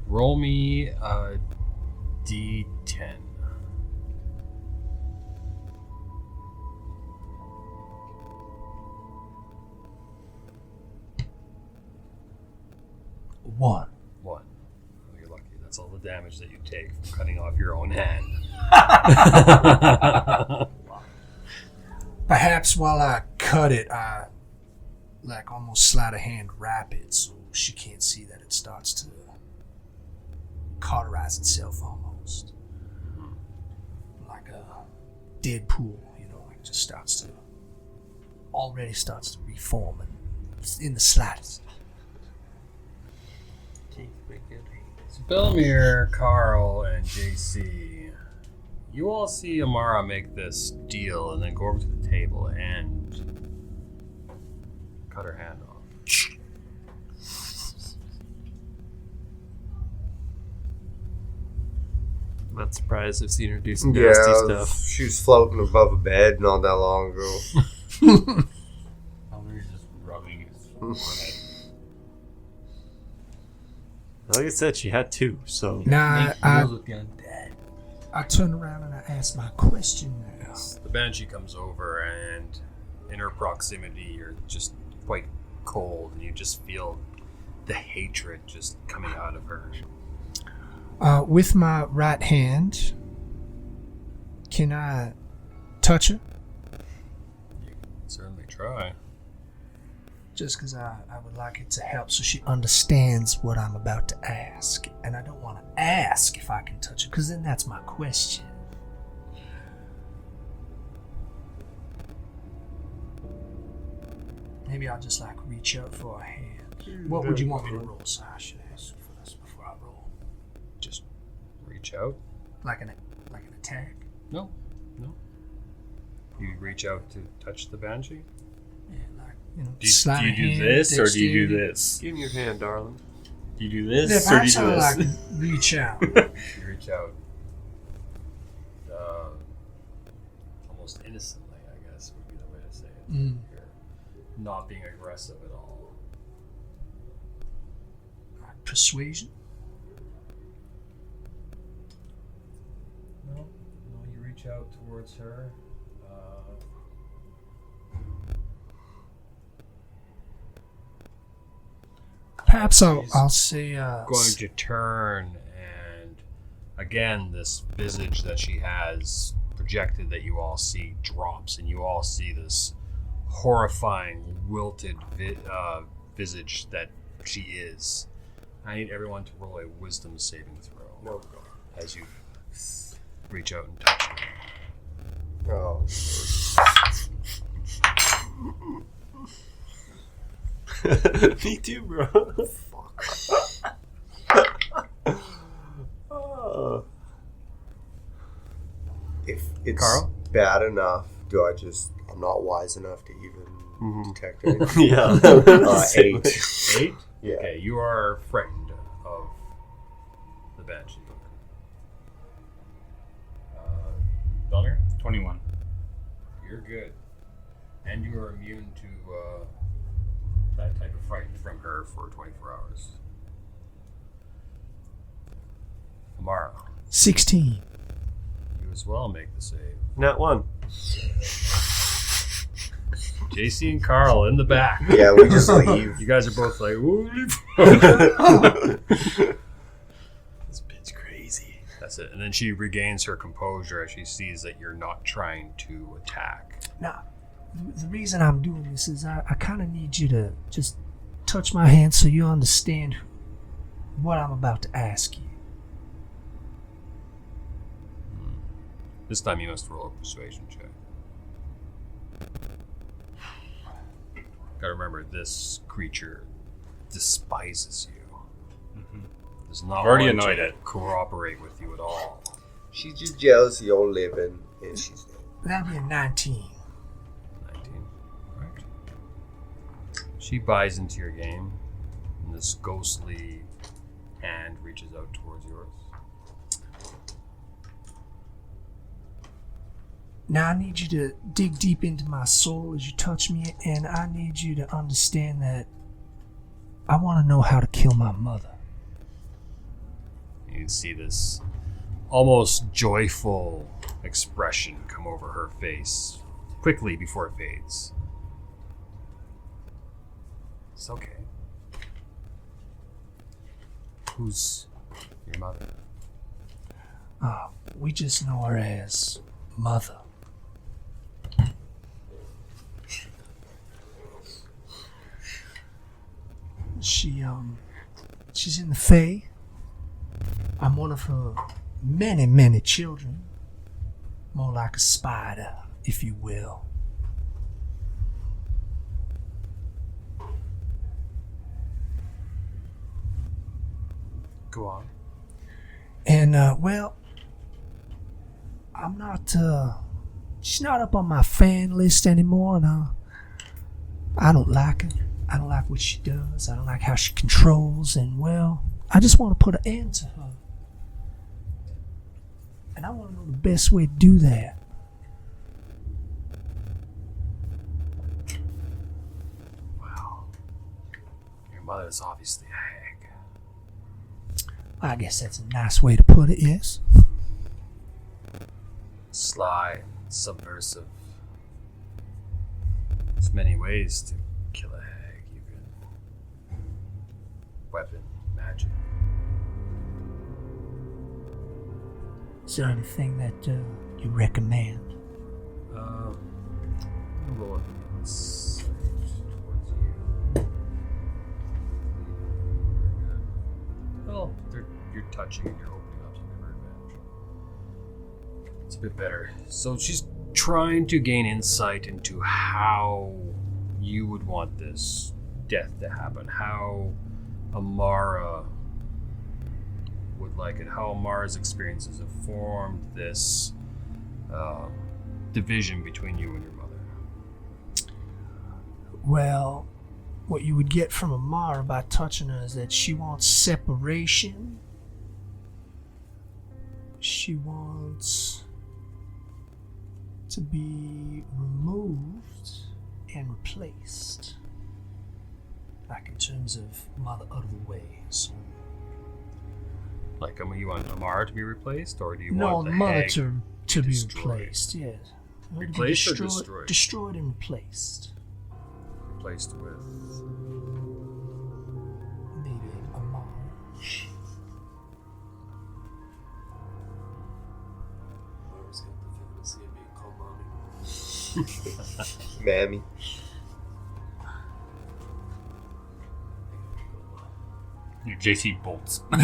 Roll me a d10. One. One. Oh, you're lucky. That's all the damage that you take from cutting off your own hand. Perhaps while I cut it, I almost sleight of hand wrap it so she can't see that it starts to cauterize itself almost. Like a dead pool, it just already starts to reform and in the slightest. So Belmir, Carl, and JC, you all see Amara make this deal and then go over to the table and cut her hand off. Not surprised I've seen her do some nasty stuff. She was floating above a bed not that long ago. Elmer's just rubbing his forehead. Like I said, she had two, so... Now, He deals with the undead. I turn around and I ask my question now. The banshee comes over, and in her proximity, you're just quite cold, and you just feel the hatred just coming out of her. With my right hand, can I touch her? You can certainly try. Just because I would like it to help so she understands what I'm about to ask. And I don't want to ask if I can touch her, because then that's my question. Maybe I'll just like reach out for a hand. What would you want me to roll? So I should ask for this before I roll. Just reach out. Like an attack? No. You reach out to touch the banshee. Yeah, like, you know, Do sleight you of do hand, this, or do you do dexterity. this? Give me your hand, darling. Do you do Yeah, this, or do you perhaps do I'll this? like reach out. You reach out. Almost innocently, I guess would be the way to say it. Mm. You're not being aggressive at all. Persuasion? No, you reach out towards her. Perhaps I'll say Going to turn, and again, this visage that she has projected that you all see drops, and you all see this horrifying, wilted visage that she is. I need everyone to roll a wisdom saving throw as you reach out and touch her. Oh. Me too, bro. Fuck. Oh. If it's Carl? bad enough, I'm not wise enough to even detect it. Yeah. 8. 8? Yeah. Okay, you are frightened of the banshee. Donner? 21. You're good. And you are immune to that type of fright from her for 24 hours. Amara, 16. you as well make the save. Not one. JC and Carl in the back. Yeah, we just leave. You guys are both like, holy This bitch crazy. That's it. And then she regains her composure as she sees that you're not trying to attack. Now, the reason I'm doing this is I kind of need you to just touch my hand so you understand what I'm about to ask you. This time you must roll a persuasion check. Gotta remember, this creature despises you. Does not Already want annoyed to it. cooperate with you at all. She's just jealous of your living, and she's dead. That'd be a 19. 19. Right. She buys into your game, and this ghostly hand reaches out towards yours. Now I need you to dig deep into my soul as you touch me, and I need you to understand that I want to know how to kill my mother. You can see this almost joyful expression come over her face quickly before it fades. It's okay. Who's your mother? We just know her as Mother. She's in the Fae. I'm one of her many, many children. More like a spider, if you will. Go on. And, well, I'm not, she's not up on my fan list anymore, and I I don't like her. I don't like what she does. I don't like how she controls, and well, I just want to put an end to her. And I want to know the best way to do that. Well, your mother is obviously a hag. I guess that's a nice way to put it, yes. Sly, subversive. There's many ways to kill a hag. You can weapon, magic. Is there anything that you recommend? I'll roll an insight towards you. Very good. Well, you're touching and you're opening up, so never advantage. It's a bit better. So she's trying to gain insight into how you would want this death to happen, how Amara would like it, how Amara's experiences have formed this division between you and your mother. Well, what you would get from Amara by touching her is that she wants separation. She wants to be removed and replaced. Like in terms of mother out of the way. So Like, you want Amara to be replaced, or do you no, want the mother hag to be destroyed? replaced, yes. Her to be Replaced or destroyed? Destroyed and replaced. Replaced with... Maybe Amara. Mara's got the fantasy of being called mommy. Mammy. Your JC bolts. You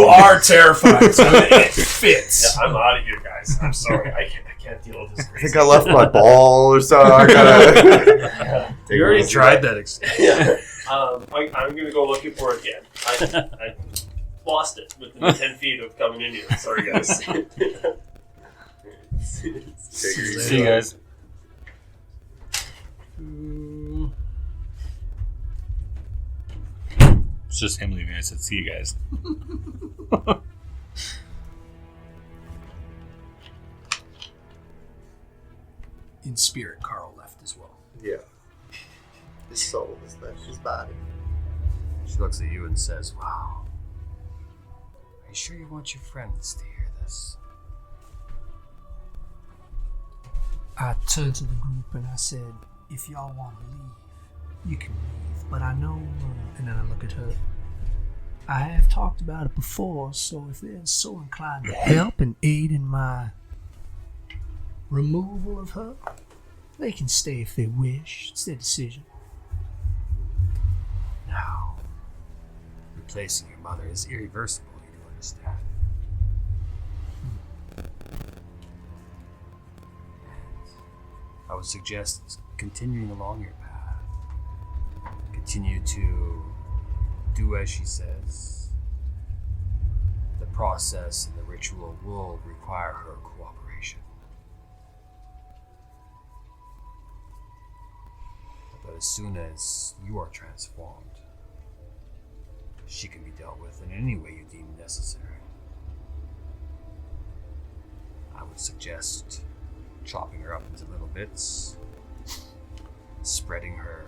are terrified, so it fits. Yeah, I'm out of here, guys. I'm sorry. I can't deal with this I crazy. think I left my ball or something. I gotta. You already tried that. Yeah. I'm going to go looking for it again. I lost it within the 10 feet of coming in here. Sorry, guys. See you guys. It's just him leaving. I said, see you guys. In spirit, Carl left as well. Yeah. His soul has left his body. She looks at you and says, wow. Are you sure you want your friends to hear this? I turned to the group and I said, if y'all want to leave, you can leave. But I know, and then I look at her, I have talked about it before, so if they're so inclined to help and aid in my removal of her, they can stay if they wish. It's their decision. Now, replacing your mother is irreversible, you do understand. I would suggest continuing along your path. Continue to do as she says. The process and the ritual will require her cooperation. But as soon as you are transformed, she can be dealt with in any way you deem necessary. I would suggest chopping her up into little bits, spreading her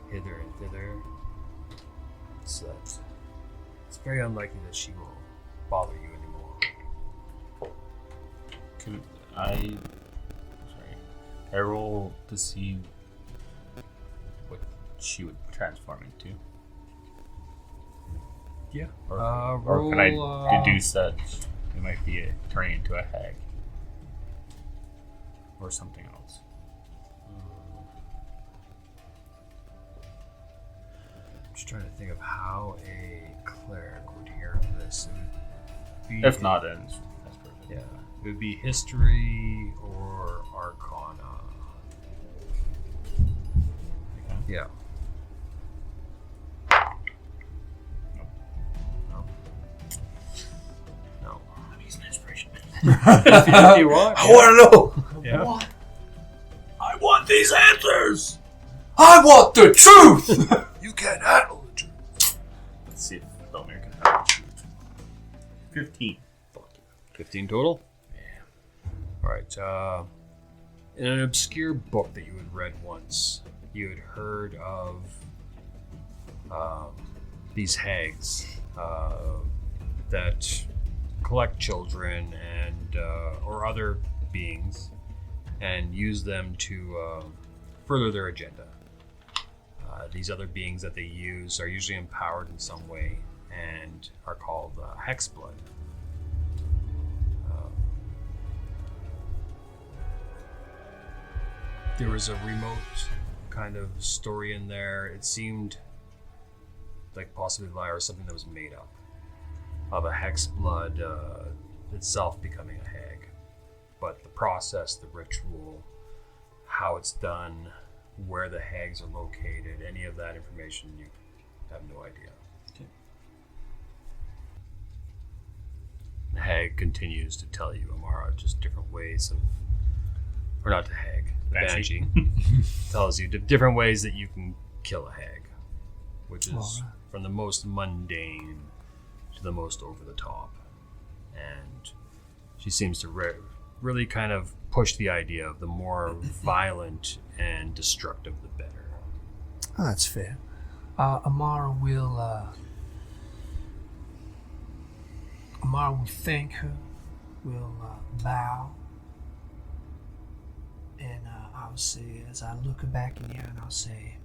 hither and thither, so that it's very unlikely that she will bother you anymore. Can I roll to see what she would transform into? Yeah. Or can I deduce that it might be turning into a hag? Or something else? I'm just trying to think of how a cleric would hear of this. It would be, If not, then that's perfect. yeah, it would be history or arcana. Yeah. No. I'm using inspiration. If you want. I want to know. Yeah. I want these these answers! I want the truth! You can't handle the truth. Let's see if Belmere can have it. 15. 15 total? Yeah. Alright, in an obscure book that you had read once, you had heard of these hags that collect children and or other beings and use them to further their agenda. These other beings that they use are usually empowered in some way and are called hexblood. There was a remote kind of story in there. It seemed like possibly lie or something that was made up of a hexblood itself becoming a hag. But the process, the ritual, how it's done, where the hags are located, any of that information, you have no idea. Okay. The hag continues to tell you, Amara, just different ways of, or not the hag, the Banshee. banshee tells you different ways that you can kill a hag, which is Alright. from the most mundane to the most over the top. And she seems to really kind of push the idea of the more violent and destructive the better. Oh, that's fair. Amara will thank her, will bow, and I'll say, as I look her back in the eye, and I'll say,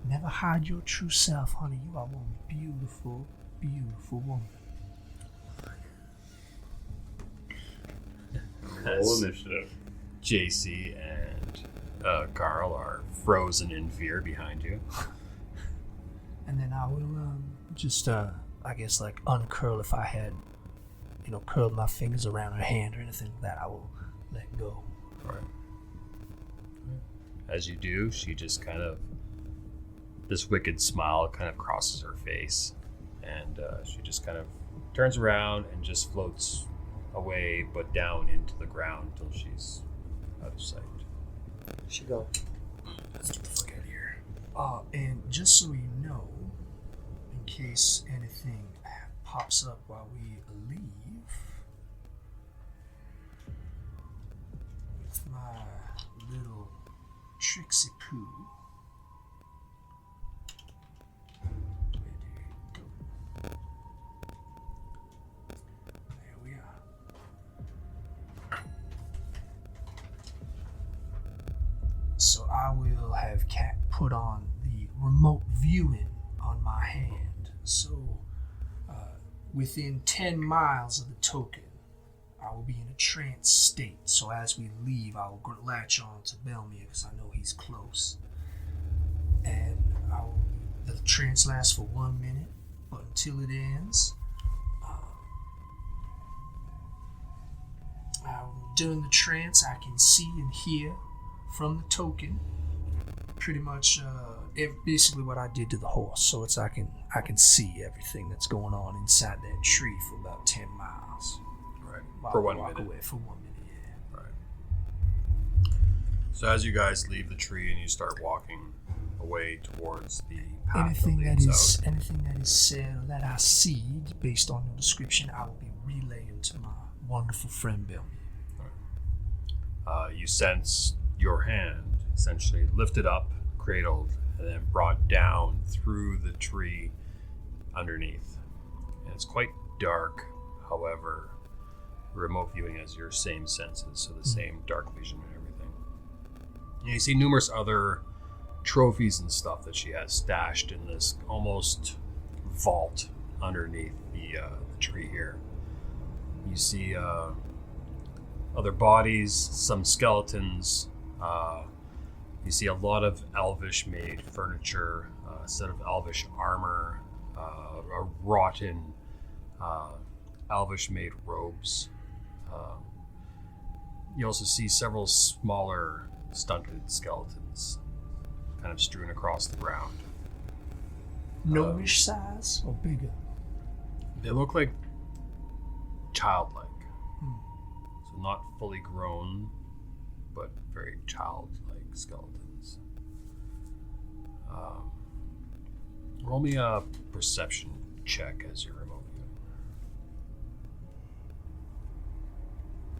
never hide your true self, honey. You are one beautiful, beautiful woman. Roll initiative. JC and Carl are frozen in fear behind you. And then I will just, I guess, like uncurl if I had, curled my fingers around her hand or anything like that. I will let go. All right. As you do, she just kind of, this wicked smile kind of crosses her face, and she just kind of turns around and just floats away, but down into the ground until she's out of sight. She go. Let's get the fuck out of here. And just so you know, in case anything pops up while we leave, with my little Trixie Poo. Where did it go? There we are. So I will have Kat put on the remote viewing on my hand. So within 10 miles of the token, I will be in a trance state. So as we leave, I will latch on to Belmere because I know he's close. And the trance lasts for 1 minute, but until it ends, during the trance, I can see and hear from the token pretty much basically what I did to the horse. So it's I can see everything that's going on inside that tree for about 10 miles. Right. While For I 1 walk minute. away for 1 minute, yeah. Right. So as you guys leave the tree and you start walking away towards the path Anything that that leads out, anything that is said or that I see based on the description, I will be relaying to my wonderful friend Bill. you sense your hand essentially lifted up, cradled, and then brought down through the tree underneath. And it's quite dark, however, remote viewing has your same senses, so the same dark vision and everything. And you see numerous other trophies and stuff that she has stashed in this almost vault underneath the tree here. You see other bodies, some skeletons. You see a lot of elvish-made furniture, a set of elvish armor, a rotten elvish-made robes. You also see several smaller, stunted skeletons kind of strewn across the ground. Gnomish size or bigger? They look like childlike. So not fully grown, but very childlike skeletons. Roll me a perception check as you're removing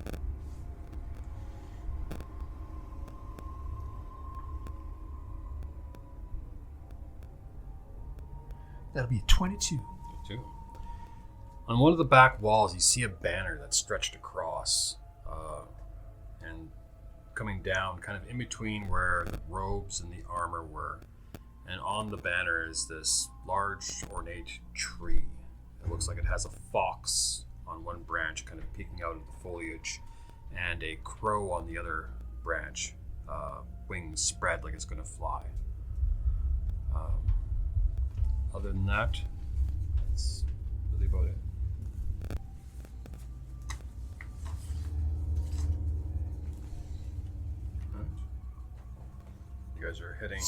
it. That'll be a 22. Two. On one of the back walls, you see a banner that's stretched across, and coming down, kind of in between where the robes and the armor were. And on the banner is this large, ornate tree. It looks like it has a fox on one branch, kind of peeking out of the foliage, and a crow on the other branch, wings spread like it's going to fly. Other than that, that's really about it. Right. You guys are heading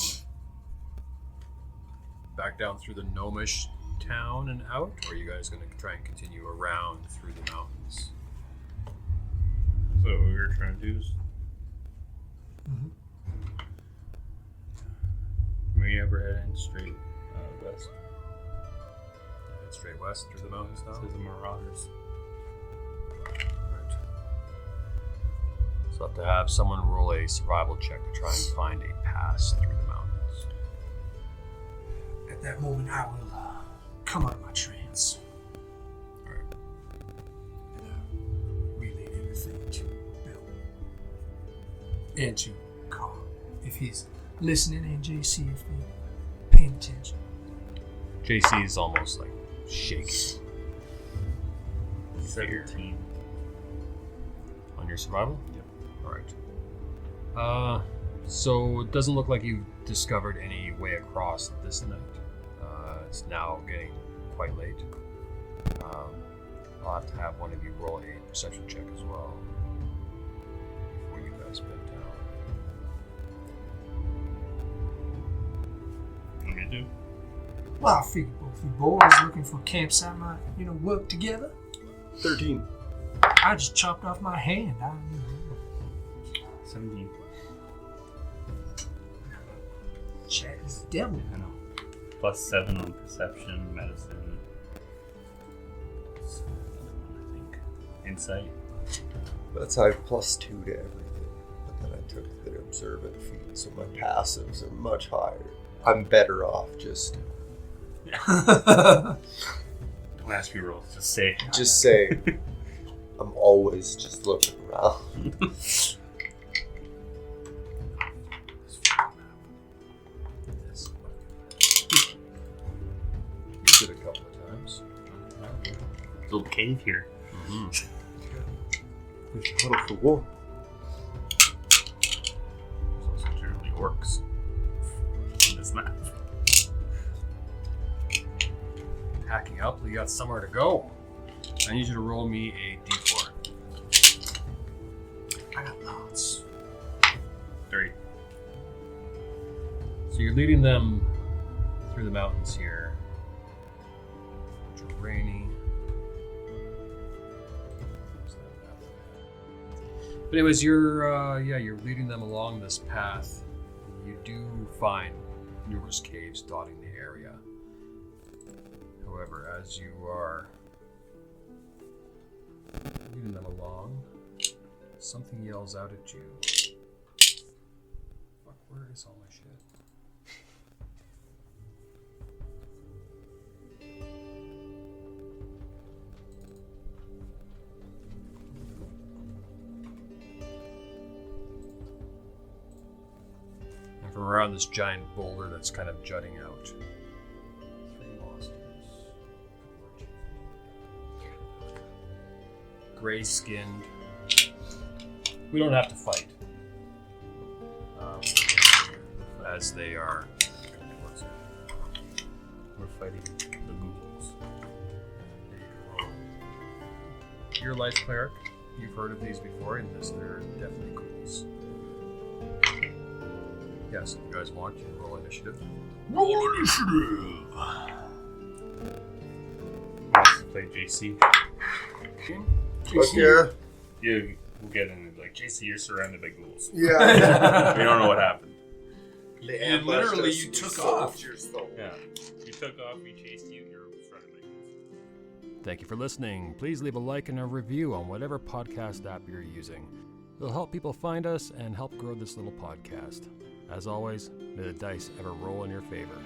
back down through the gnomish town and out, or are you guys going to try and continue around through the mountains? So what we were trying to do is... We ever head in straight west? Head straight west through the mountains now? To the Marauders. Right. So I'll have to have someone roll a survival check to try and find a pass through the mountains. At that moment, I will come out of my trance. Alright. And relay everything to Bill. And to Carl, if he's listening, and JC, if they're paying attention. JC is almost like shaking. 17. On your survival? Yep. Alright. So it doesn't look like you've discovered any way across this night. It's now getting quite late. I'll have to have one of you roll a perception check as well before you guys bed down. What do you do? Well, I figured both you boys looking for a campsite might, work together. 13. I just chopped off my hand. 17. Chat is the devil. I know. +7 on perception, medicine. I think. Insight. That's I have +2 to everything. But then I took the observant feat, so my passives are much higher. I'm better off just Don't ask me rolls. Just say. I'm always just looking around. You did a couple of times. Little cave here. Mm-hmm. We should huddle for war. There's also generally orcs on this map. Packing up, you got somewhere to go. I need you to roll me a d4. I got lots. 3. So you're leading them through the mountains here, which are rainy. But anyways, you're leading them along this path. You do find numerous caves dotting the area. However, as you are leading them along, something yells out at you. Fuck, where is all my shit? And from around this giant boulder that's kind of jutting out. 3 monsters. Gray-skinned. We don't have to fight. As they are coming towards it. We're fighting the ghouls. Your life cleric, you've heard of these before, and they're definitely ghouls. Yes, if you guys want, you can roll initiative. Roll initiative! Let's play JC. Fuck yeah. We'll get in and be like, JC, you're surrounded by ghouls. Yeah. We don't know what happened. You literally you took off. Yeah. You took off, we chased you, you're surrounded by humans. Thank you for listening. Please leave a like and a review on whatever podcast app you're using. It'll help people find us and help grow this little podcast. As always, may the dice ever roll in your favor.